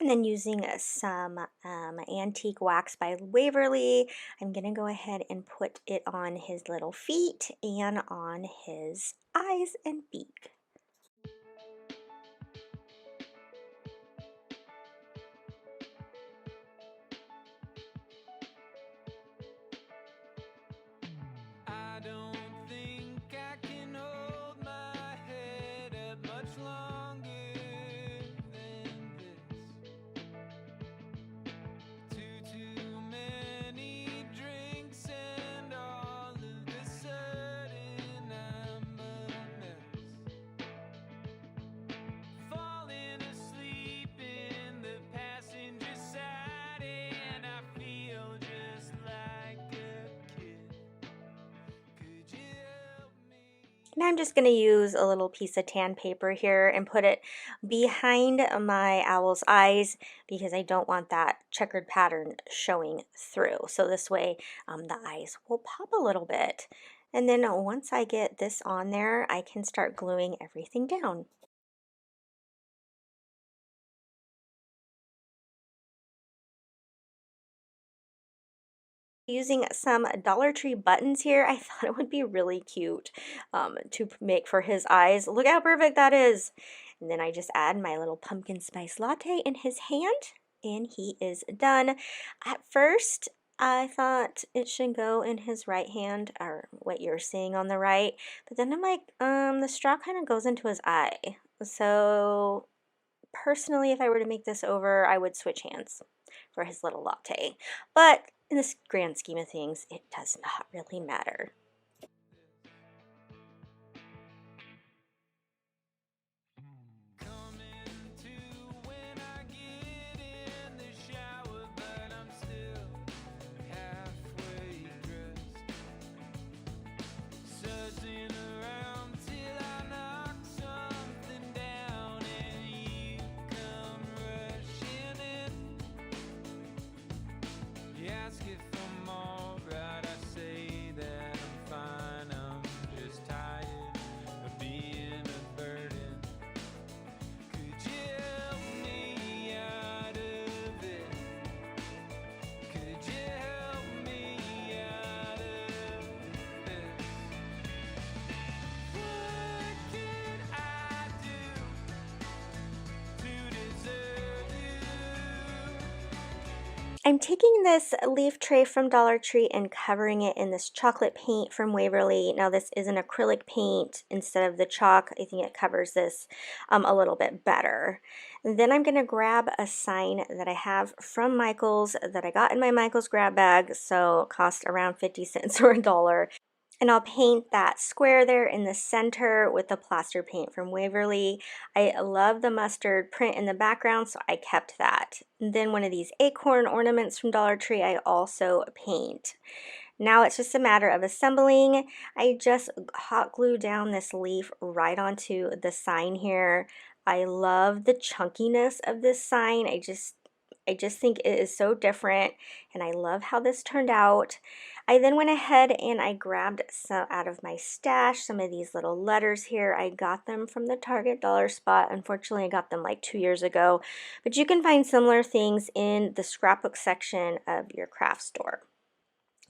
And then using some antique wax by Waverly, I'm going to go ahead and put it on his little feet and on his eyes and beak.
I don't think I can hold my head up much longer than this. Too many drinks, and all of a sudden I'm a mess. Falling asleep in the passenger side, and I feel just like a kid. Could you help me?
And I'm just going to use a little piece of tan paper here and put it behind my owl's eyes because I don't want that checkered pattern showing through. So this way the eyes will pop a little bit. And then once I get this on there, I can start gluing everything down. Using some Dollar Tree buttons here, I thought it would be really cute to make for his eyes. Look how perfect that is. And then I just add my little pumpkin spice latte in his hand, and he is done. At first, I thought it should go in his right hand, or what you're seeing on the right, but then I'm like, the straw kind of goes into his eye. So personally, if I were to make this over, I would switch hands for his little latte. But in this grand scheme of things, it does not really matter. I'm taking this leaf tray from Dollar Tree and covering it in this chocolate paint from Waverly. Now this is an acrylic paint instead of the chalk. I think it covers this a little bit better. And then I'm going to grab a sign that I have from Michael's that I got in my Michael's grab bag, so it cost around 50 cents or $1. And I'll paint that square there in the center with the plaster paint from Waverly. I love the mustard print in the background, so I kept that. And then one of these acorn ornaments from Dollar Tree I also paint. Now it's just a matter of assembling. I just hot glue down this leaf right onto the sign here. I love the chunkiness of this sign. I just think it is so different, and I love how this turned out. I then went ahead and I grabbed some out of my stash, some of these little letters here. I got them from the Target dollar spot. Unfortunately, I got them like 2 years ago, but you can find similar things in the scrapbook section of your craft store.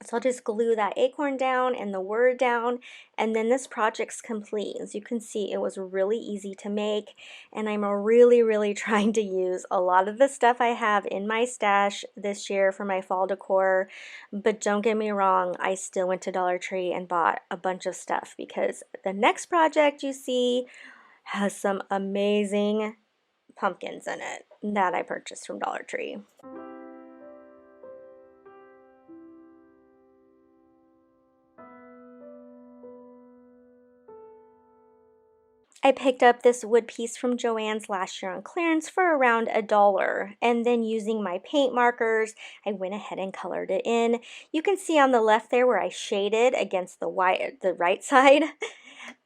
So I'll just glue that acorn down and the word down, and then this project's complete. As you can see, it was really easy to make, and I'm really trying to use a lot of the stuff I have in my stash this year for my fall decor. But don't get me wrong, I still went to Dollar Tree and bought a bunch of stuff because the next project you see has some amazing pumpkins in it that I purchased from Dollar Tree. I picked up this wood piece from Joann's last year on clearance for around $1, and then using my paint markers, I went ahead and colored it in. You can see on the left there where I shaded against the right side.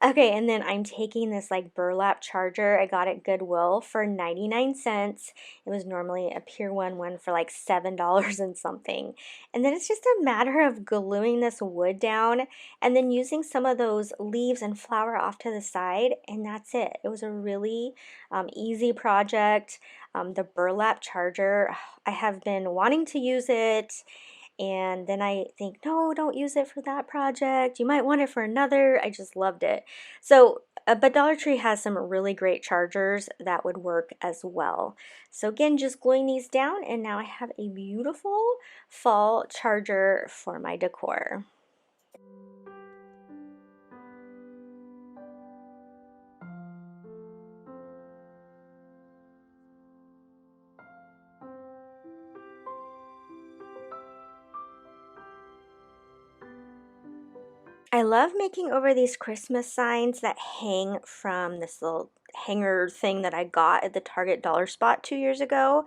Okay, and then I'm taking this like burlap charger. I got at Goodwill for 99 cents. It was normally a Pier 1 for like $7 and something. And then it's just a matter of gluing this wood down and then using some of those leaves and flour off to the side, and that's it. It was a really easy project. The burlap charger, I have been wanting to use it, and then I think, no, don't use it for that project. You might want it for another. I just loved it. So, but Dollar Tree has some really great chargers that would work as well. So again, just gluing these down, and now I have a beautiful fall charger for my decor. I love making over these Christmas signs that hang from this little hanger thing that I got at the Target dollar spot 2 years ago.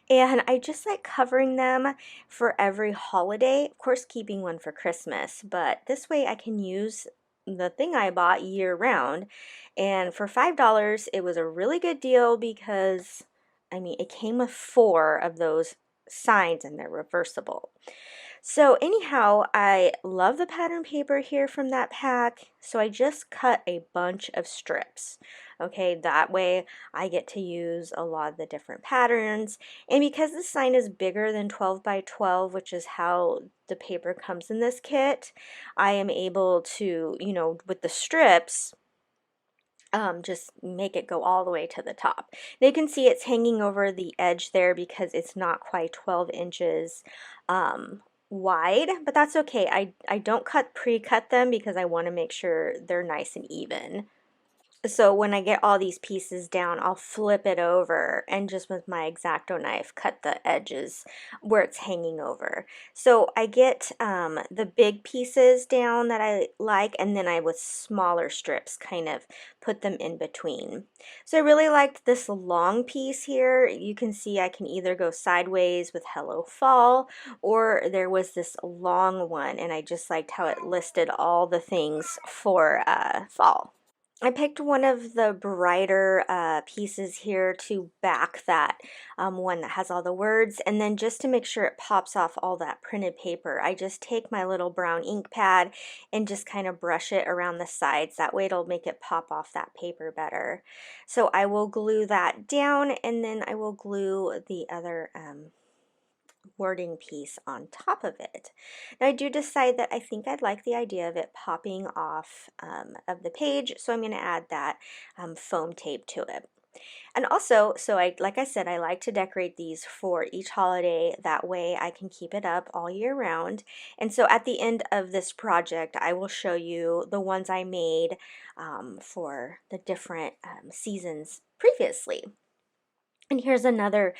And I just like covering them for every holiday. Of course, keeping one for Christmas, but this way I can use the thing I bought year round. And for $5, it was a really good deal because, I mean, it came with 4 of those signs and they're reversible. So anyhow, I love the pattern paper here from that pack, so I just cut a bunch of strips. Okay, that way I get to use a lot of the different patterns, and because the sign is bigger than 12 by 12, which is how the paper comes in this kit, I am able to, you know, with the strips, just make it go all the way to the top. Now you can see it's hanging over the edge there because it's not quite 12 inches wide, but that's okay. I don't pre-cut them because I want to make sure they're nice and even. So when I get all these pieces down, I'll flip it over and just with my X-Acto knife cut the edges where it's hanging over. So I get the big pieces down that I like, and then I with smaller strips kind of put them in between. So I really liked this long piece here. You can see I can either go sideways with Hello Fall, or there was this long one, and I just liked how it listed all the things for fall. I picked one of the brighter pieces here to back that one that has all the words, and then just to make sure it pops off all that printed paper, I just take my little brown ink pad and just kind of brush it around the sides. That way it'll make it pop off that paper better. So I will glue that down, and then I will glue the other wording piece on top of it. Now I do decide that I think I'd like the idea of it popping off of the page, so I'm going to add that foam tape to it. And also, like I said, I like to decorate these for each holiday. That way I can keep it up all year round. And so at the end of this project, I will show you the ones I made for the different seasons previously. And here's another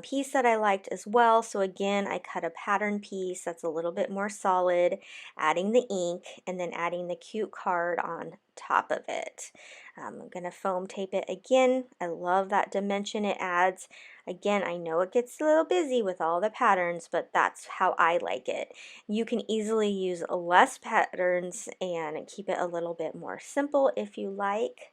piece that I liked as well. So again, I cut a pattern piece that's a little bit more solid, adding the ink, and then adding the cute card on top of it. I'm going to foam tape it again. I love that dimension it adds. Again, I know it gets a little busy with all the patterns, but that's how I like it. You can easily use less patterns and keep it a little bit more simple if you like.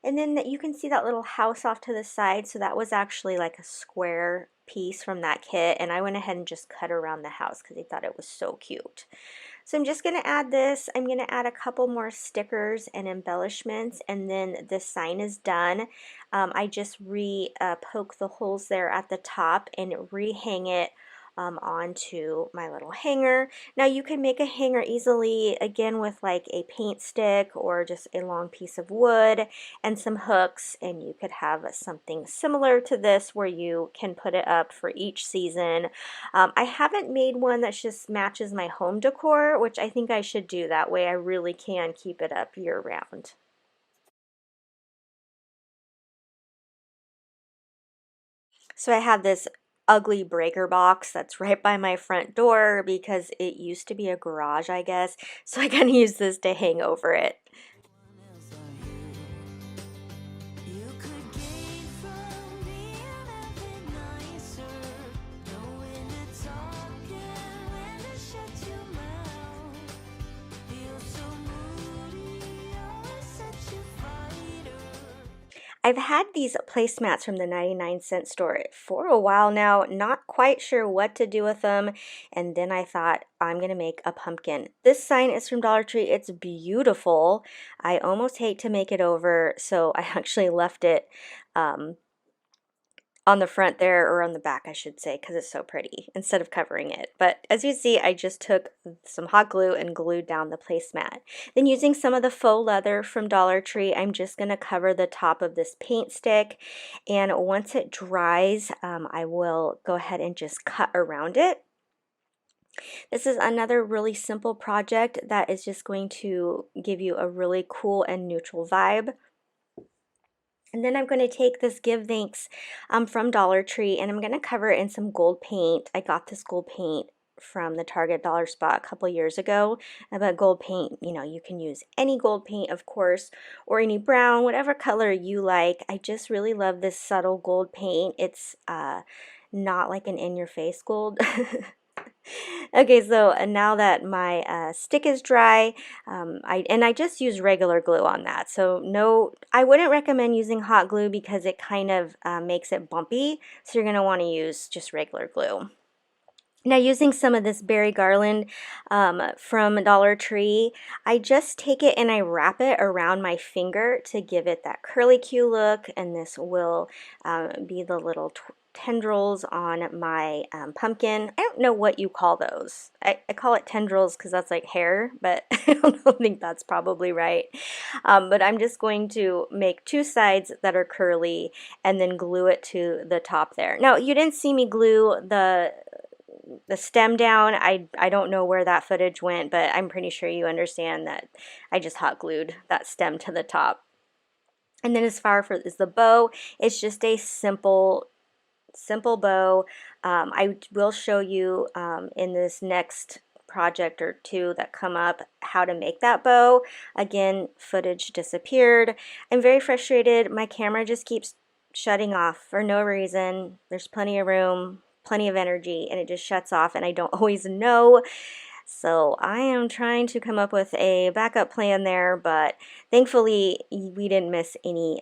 And then you can see that little house off to the side, so that was actually like a square piece from that kit, and I went ahead and just cut around the house because I thought it was so cute. So I'm just going to add this. I'm going to add a couple more stickers and embellishments, and then this sign is done. I just poke the holes there at the top and rehang it onto my little hanger. Now you can make a hanger easily, again, with like a paint stick or just a long piece of wood and some hooks, and you could have something similar to this where you can put it up for each season. I haven't made one that just matches my home decor, which I think I should do. That way I really can keep it up year round. So I have this ugly breaker box that's right by my front door because it used to be a garage, I guess. So I kind of use this to hang over it.
You could gain from being a bit nicer, knowing to talk and when to shut your mouth. You're so moody, always such a fighter.
I've had these placemats from the 99-cent store for a while now, not quite sure what to do with them, and then I thought I'm going to make a pumpkin. This sign is from Dollar Tree. It's beautiful. I almost hate to make it over, so I actually left it on the front there, or on the back I should say, because it's so pretty, instead of covering it. But as you see, I just took some hot glue and glued down the placemat. Then using some of the faux leather from Dollar Tree, I'm just going to cover the top of this paint stick, and once it dries, I will go ahead and just cut around it. This is another really simple project that is just going to give you a really cool and neutral vibe. And then I'm going to take this Give Thanks from Dollar Tree, and I'm going to cover it in some gold paint. I got this gold paint from the Target dollar spot a couple years ago. But gold paint, you know, you can use any gold paint, of course, or any brown, whatever color you like. I just really love this subtle gold paint. It's not like an in-your-face gold. Okay, so now that my stick is dry, I just use regular glue on that. So no, I wouldn't recommend using hot glue because it kind of makes it bumpy. So you're going to want to use just regular glue. Now, using some of this berry garland from Dollar Tree, I just take it and I wrap it around my finger to give it that curly Q look, and this will be the little tendrils on my pumpkin. I don't know what you call those. I call it tendrils because that's like hair, but I don't think that's probably right. But I'm just going to make two sides that are curly and then glue it to the top there. Now, you didn't see me glue the stem down. I don't know where that footage went, but I'm pretty sure you understand that I just hot glued that stem to the top. And then as far as the bow, it's just a simple bow. I will show you in this next project or two that come up how to make that bow. Again, footage disappeared. I'm very frustrated. My camera just keeps shutting off for no reason. There's plenty of room, plenty of energy, and it just shuts off, and I don't always know. So I am trying to come up with a backup plan there, but thankfully we didn't miss any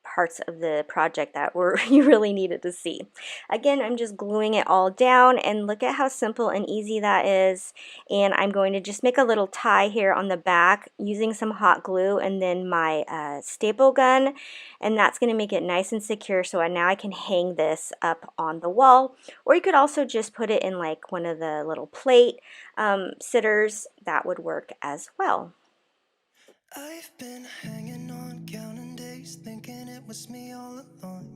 parts of the project that you really needed to see. Again, I'm just gluing it all down, and look at how simple and easy that is. And I'm going to just make a little tie here on the back using some hot glue and then my staple gun, and that's going to make it nice and secure, so now I can hang this up on the wall. Or you could also just put it in like one of the little plate sitters. That would work as well.
I've been hanging on, counting days, thinking it was me all along.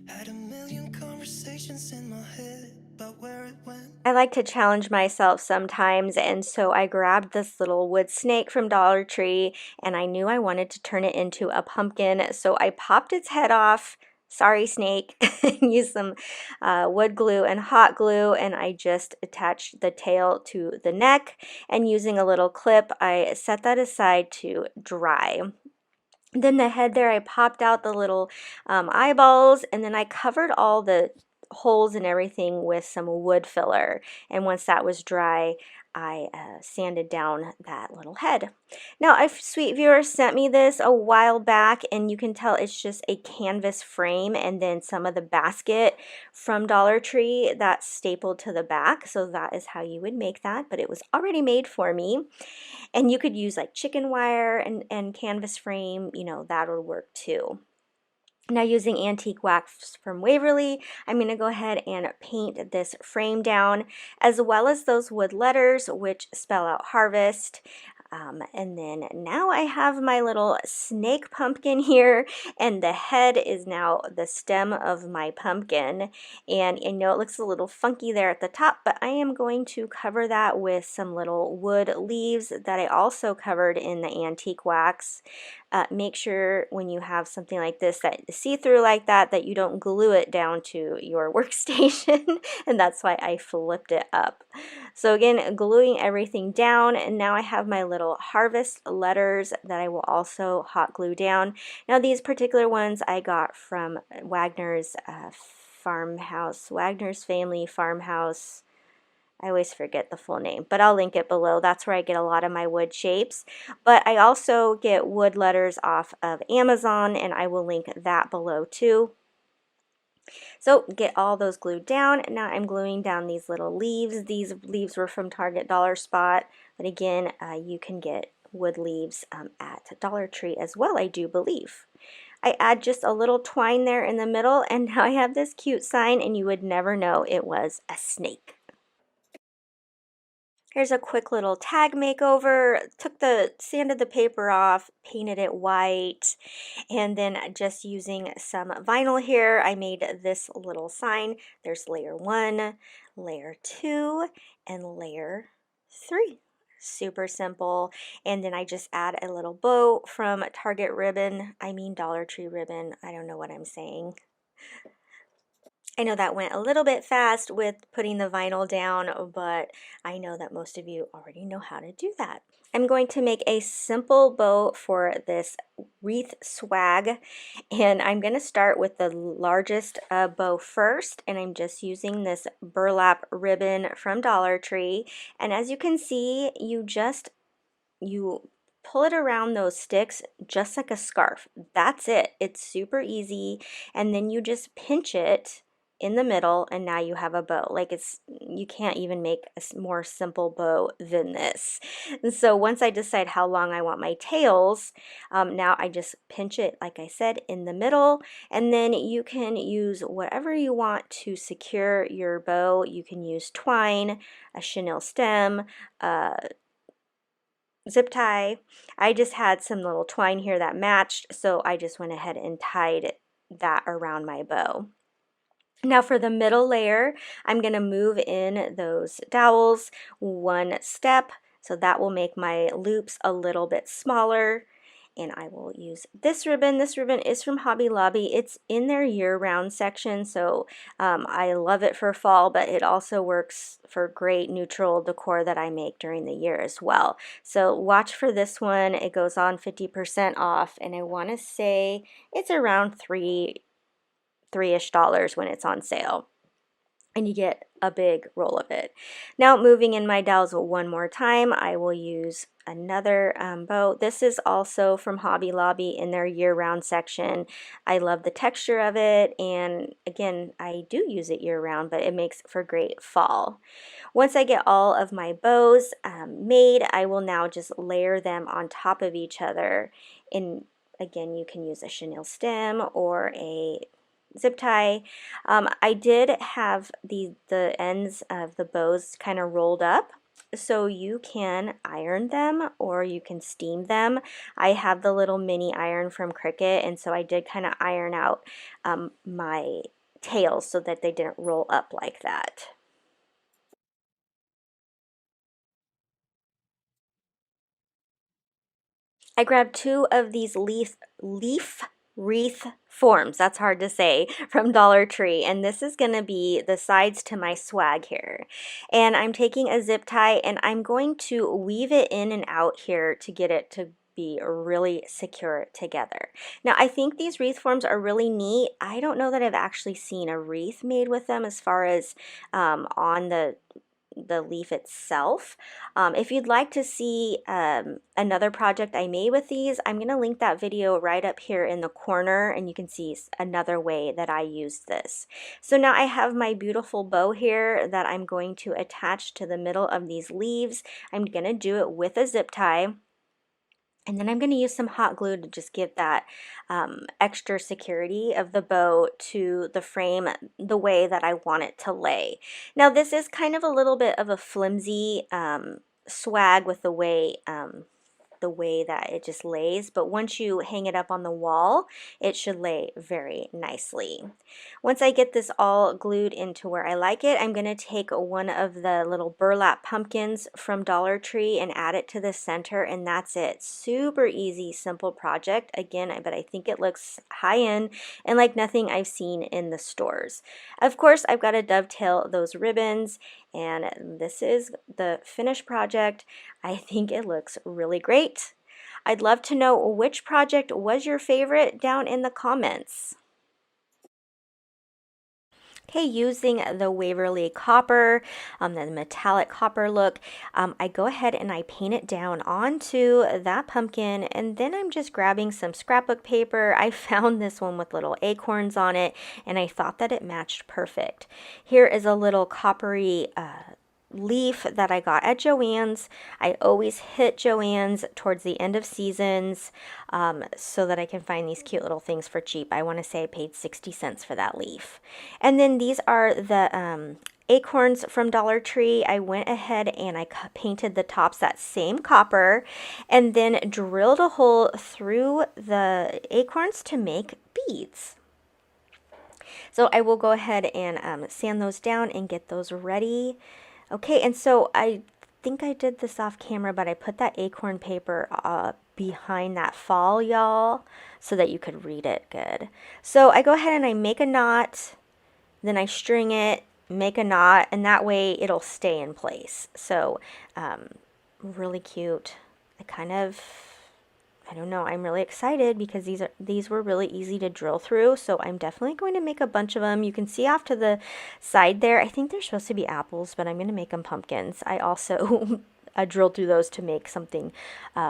Had a million conversations in my head about where it went.
I like to challenge myself sometimes, and so I grabbed this little wood snake from Dollar Tree, and I knew I wanted to turn it into a pumpkin, so I popped its head off. Sorry, snake. Use some wood glue and hot glue, and I just attached the tail to the neck, and using a little clip, I set that aside to dry. Then the head there, I popped out the little eyeballs, and then I covered all the holes and everything with some wood filler. And once that was dry, I sanded down that little head. Now, a sweet viewer sent me this a while back, and you can tell it's just a canvas frame and then some of the basket from Dollar Tree that's stapled to the back. So that is how you would make that, but it was already made for me. And you could use like chicken wire and canvas frame, you know, that would work too. Now, using antique wax from Waverly, I'm going to go ahead and paint this frame down, as well as those wood letters which spell out harvest. And then now I have my little snake pumpkin here, and the head is now the stem of my pumpkin. And I know it looks a little funky there at the top, but I am going to cover that with some little wood leaves that I also covered in the antique wax. Make sure when you have something like this, that see-through like that, that you don't glue it down to your workstation, and that's why I flipped it up. So again, gluing everything down, and now I have my little harvest letters that I will also hot glue down. Now, these particular ones I got from Wagner's farmhouse, Wagner's Family Farmhouse. I always forget the full name, but I'll link it below. That's where I get a lot of my wood shapes. But I also get wood letters off of Amazon, and I will link that below too. So get all those glued down. Now I'm gluing down these little leaves. These leaves were from Target Dollar Spot, but again, you can get wood leaves at Dollar Tree as well, I do believe. I add just a little twine there in the middle, and now I have this cute sign, and you would never know it was a snake. Here's a quick little tag makeover. Sanded the paper off, painted it white, and then just using some vinyl here, I made this little sign. There's layer 1, layer 2, and layer 3. Super simple. And then I just add a little bow from Target ribbon. I mean Dollar Tree ribbon. I don't know what I'm saying. I know that went a little bit fast with putting the vinyl down, but I know that most of you already know how to do that. I'm going to make a simple bow for this wreath swag, and I'm going to start with the largest bow first, and I'm just using this burlap ribbon from Dollar Tree. And as you can see, you pull it around those sticks just like a scarf. That's it. It's super easy, and then you just pinch it in the middle, and now you have a bow. Like, you can't even make a more simple bow than this. And so once I decide how long I want my tails, now I just pinch it, like I said, in the middle, and then you can use whatever you want to secure your bow. You can use twine, a chenille stem, zip tie. I just had some little twine here that matched, so I just went ahead and tied that around my bow. Now for the middle layer, I'm going to move in those dowels one step, so that will make my loops a little bit smaller. And I will use this ribbon. This ribbon is from Hobby Lobby. It's in their year-round section, so I love it for fall, but it also works for great neutral decor that I make during the year as well. So watch for this one. It goes on 50% off, and I want to say it's around $3-ish when it's on sale, and you get a big roll of it. Now moving in my dowels one more time, I will use another bow. This is also from Hobby Lobby in their year-round section. I love the texture of it, and again, I do use it year-round, but it makes for great fall. Once I get all of my bows made, I will now just layer them on top of each other. And again, you can use a chenille stem or a zip tie. I did have the ends of the bows kind of rolled up, so you can iron them or you can steam them. I have the little mini iron from Cricut, and so I did kind of iron out my tails so that they didn't roll up like that. I grabbed 2 of these leaf wreath forms, that's hard to say, from Dollar Tree, and this is going to be the sides to my swag here. And I'm taking a zip tie and I'm going to weave it in and out here to get it to be really secure together. Now I think these wreath forms are really neat. I don't know that I've actually seen a wreath made with them as far as on the leaf itself. If you'd like to see another project I made with these, I'm going to link that video right up here in the corner, and you can see another way that I used this. So now I have my beautiful bow here that I'm going to attach to the middle of these leaves. I'm going to do it with a zip tie. And then I'm going to use some hot glue to just give that extra security of the bow to the frame the way that I want it to lay. Now this is kind of a little bit of a flimsy swag with the way that it just lays, but once you hang it up on the wall, it should lay very nicely. Once I get this all glued into where I like it, I'm going to take one of the little burlap pumpkins from Dollar Tree and add it to the center, and that's it. Super easy, simple project. Again, but I think it looks high-end and like nothing I've seen in the stores. Of course, I've got to dovetail those ribbons, and this is the finished project. I think it looks really great. I'd love to know which project was your favorite down in the comments. Okay, using the Waverly copper, the metallic copper look, I go ahead and I paint it down onto that pumpkin, and then I'm just grabbing some scrapbook paper. I found this one with little acorns on it, and I thought that it matched perfect. Here is a little coppery leaf that I got at Joann's. I always hit Joann's towards the end of seasons so that I can find these cute little things for cheap. I want to say I paid 60 cents for that leaf. And then these are the acorns from Dollar Tree. I went ahead and I painted the tops that same copper and then drilled a hole through the acorns to make beads. So I will go ahead and sand those down and get those ready. Okay, and so I think I did this off camera, but I put that acorn paper behind that fall, y'all, so that you could read it good. So I go ahead and I make a knot, then I string it, make a knot, and that way it'll stay in place. So really cute. I don't know, I'm really excited because these were really easy to drill through, so I'm definitely going to make a bunch of them. You can see off to the side there, I think they're supposed to be apples, but I'm going to make them pumpkins. I also drill through those to make something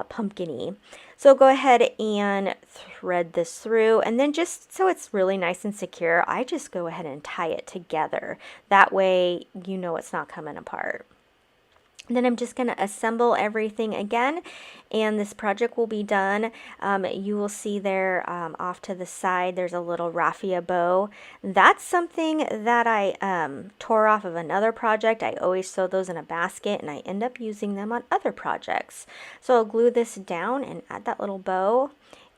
pumpkin-y. So go ahead and thread this through, and then just so it's really nice and secure, I just go ahead and tie it together. That way you know it's not coming apart. Then I'm just going to assemble everything again, and this project will be done. You will see there off to the side there's a little raffia bow. That's something that I tore off of another project. I always sew those in a basket, and I end up using them on other projects. So I'll glue this down and add that little bow.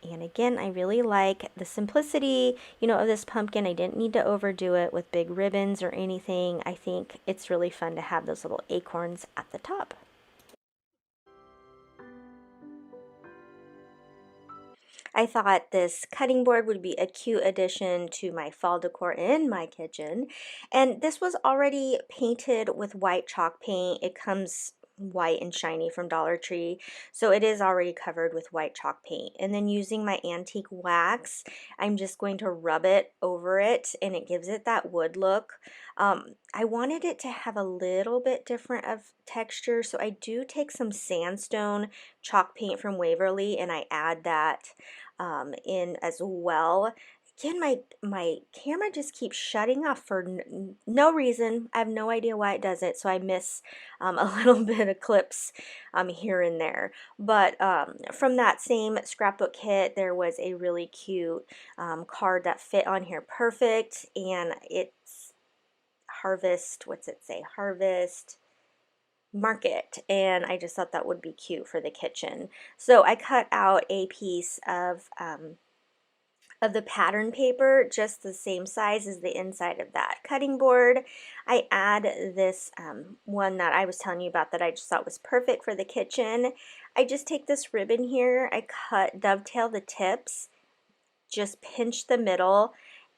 And again, I really like the simplicity, you know, of this pumpkin. I didn't need to overdo it with big ribbons or anything. I think it's really fun to have those little acorns at the top. I thought this cutting board would be a cute addition to my fall decor in my kitchen. And this was already painted with white chalk paint. It comes white and shiny from Dollar Tree, so it is already covered with white chalk paint. And then using my antique wax, I'm just going to rub it over it, and it gives it that wood look. I wanted it to have a little bit different of texture, so I do take some sandstone chalk paint from Waverly and I add that in as well. Again, my camera just keeps shutting off for no reason. I have no idea why it does it, so I miss a little bit of clips here and there. But from that same scrapbook kit, there was a really cute card that fit on here perfect, and it's Harvest, what's it say? Harvest Market, and I just thought that would be cute for the kitchen. So I cut out a piece of the pattern paper, just the same size as the inside of that cutting board. I add this one that I was telling you about that I just thought was perfect for the kitchen. I just take this ribbon here, I dovetail the tips, just pinch the middle,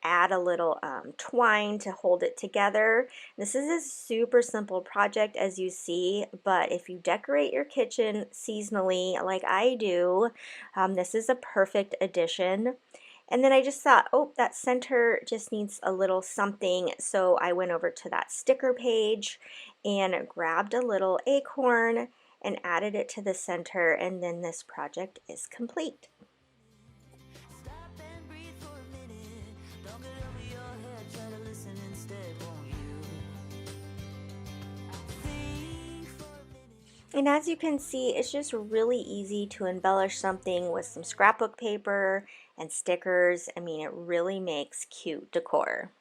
add a little twine to hold it together. This is a super simple project, as you see, but if you decorate your kitchen seasonally like I do, this is a perfect addition. And then I just thought, oh, that center just needs a little something, so I went over to that sticker page and grabbed a little acorn and added it to the center, and then this project is complete.
Stop and breathe for a minute. Don't get over your head, try to listen instead, won't you? Think for a minute.
And as you can see, it's just really easy to embellish something with some scrapbook paper and stickers. I mean, it really makes cute decor.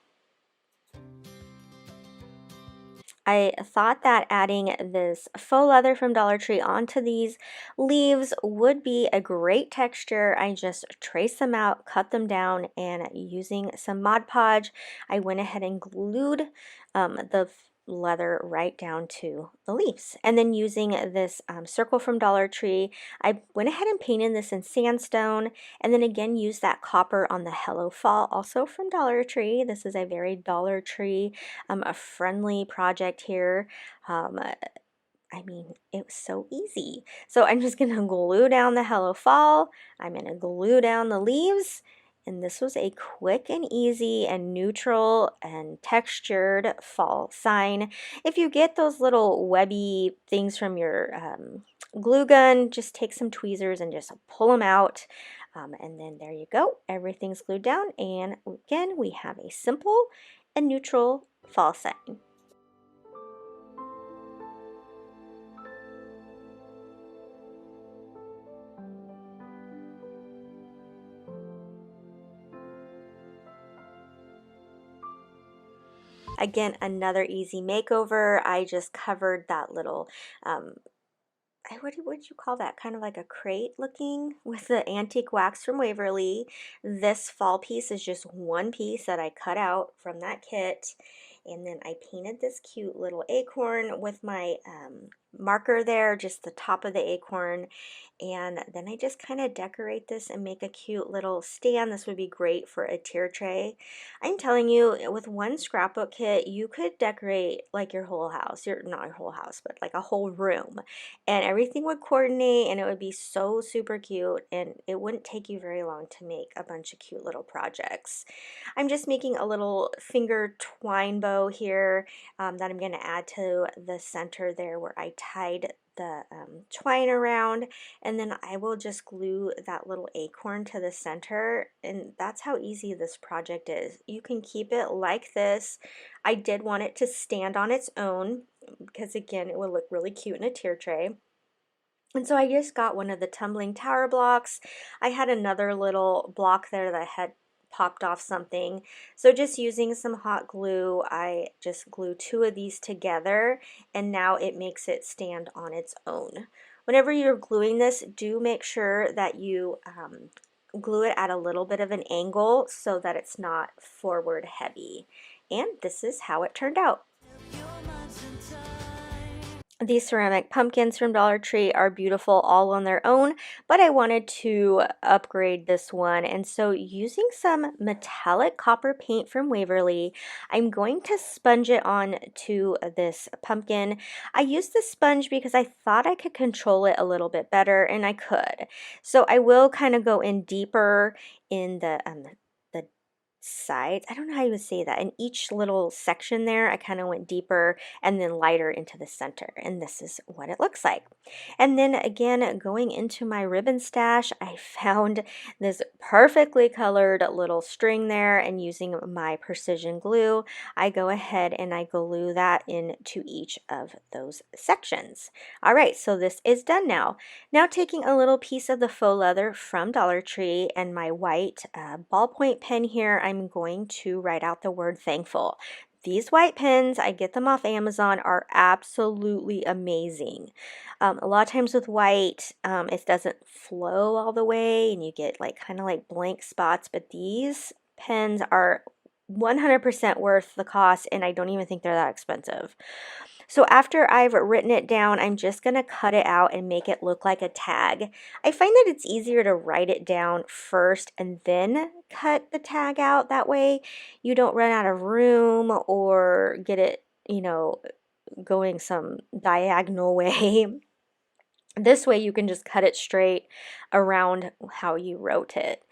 I thought that adding this faux leather from Dollar Tree onto these leaves would be a great texture. I just traced them out, cut them down, and using some Mod Podge, I went ahead and glued the leather right down to the leaves. And then using this circle from Dollar Tree, I went ahead and painted this in sandstone, and then again used that copper on the Hello Fall, also from Dollar Tree. This is a very Dollar Tree a friendly project here. I mean, it was so easy. So I'm just going to glue down the Hello Fall. I'm going to glue down the leaves. And this was a quick and easy and neutral and textured fall sign. If you get those little webby things from your glue gun, just take some tweezers and just pull them out. And then there you go. Everything's glued down. And again, we have a simple and neutral fall sign. Again, another easy makeover. I just covered that little, what would you call that? Kind of like a crate looking with the antique wax from Waverly. This fall piece is just one piece that I cut out from that kit. And then I painted this cute little acorn with my marker there, just the top of the acorn. And then I just kind of decorate this and make a cute little stand. This would be great for a tier tray. I'm telling you, with one scrapbook kit, you could decorate like your whole house. Not your whole house, but like a whole room. And everything would coordinate, and it would be so super cute, and it wouldn't take you very long to make a bunch of cute little projects. I'm just making a little finger twine bow here that I'm going to add to the center there where I tied the twine around, and then I will just glue that little acorn to the center, and that's how easy this project is. You can keep it like this. I did want it to stand on its own because again it would look really cute in a tier tray. And so I just got one of the tumbling tower blocks. I had another little block there that I had popped off something. So just using some hot glue, I just glue two of these together, and now it makes it stand on its own. Whenever you're gluing this, do make sure that you glue it at a little bit of an angle so that it's not forward heavy. And this is how it turned out. These ceramic pumpkins from Dollar Tree are beautiful all on their own, but I wanted to upgrade this one, and so using some metallic copper paint from Waverly, I'm going to sponge it on to this pumpkin. I used the sponge because I thought I could control it a little bit better, and I could. So I will kind of go in deeper in the sides. I don't know how you would say that. In each little section there, I kind of went deeper and then lighter into the center. And this is what it looks like. And then again, going into my ribbon stash, I found this perfectly colored little string there, and using my precision glue, I go ahead and I glue that into each of those sections. All right, so this is done now. Now taking a little piece of the faux leather from Dollar Tree and my white ballpoint pen here, I'm going to write out the word thankful. These white pens, I get them off Amazon, are absolutely amazing. A lot of times with white, it doesn't flow all the way and you get like kind of like blank spots, but these pens are 100% worth the cost, and I don't even think they're that expensive. So after I've written it down, I'm just going to cut it out and make it look like a tag. I find that it's easier to write it down first and then cut the tag out. That way you don't run out of room or get it, you know, going some diagonal way. This way you can just cut it straight around how you wrote it.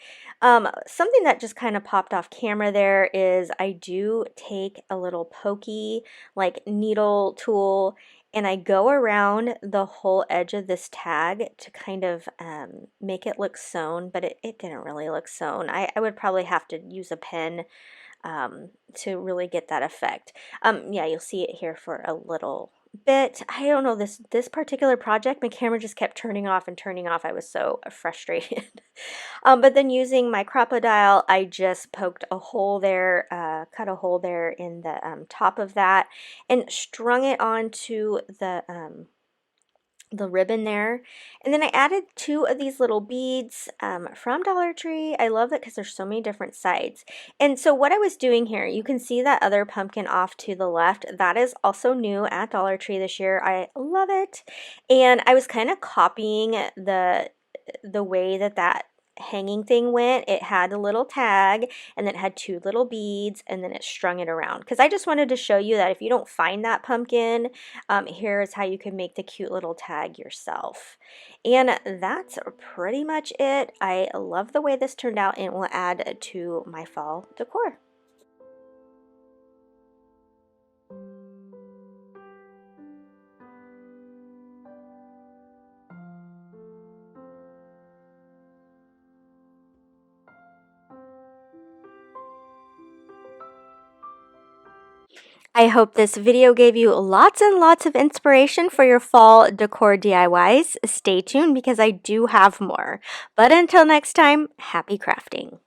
Something that just kind of popped off camera there is I do take a little pokey like needle tool and I go around the whole edge of this tag to kind of make it look sewn, but it didn't really look sewn. I would probably have to use a pen to really get that effect. Yeah, you'll see it here for a little bit. I don't know, this particular project, my camera just kept turning off and turning off. I was so frustrated. But then using my crocodile, I just poked a hole there, cut a hole there in the top of that, and strung it onto the ribbon there. And then I added two of these little beads from Dollar Tree. I love it because there's so many different sides. And so what I was doing here, you can see that other pumpkin off to the left. That is also new at Dollar Tree this year. I love it. And I was kind of copying the way that hanging thing went. It had a little tag and then it had two little beads and then it strung it around, because I just wanted to show you that if you don't find that pumpkin, here's how you can make the cute little tag yourself. And that's pretty much it. I love the way this turned out and it will add to my fall decor. I hope this video gave you lots and lots of inspiration for your fall decor DIYs. Stay tuned because I do have more. But until next time, happy crafting.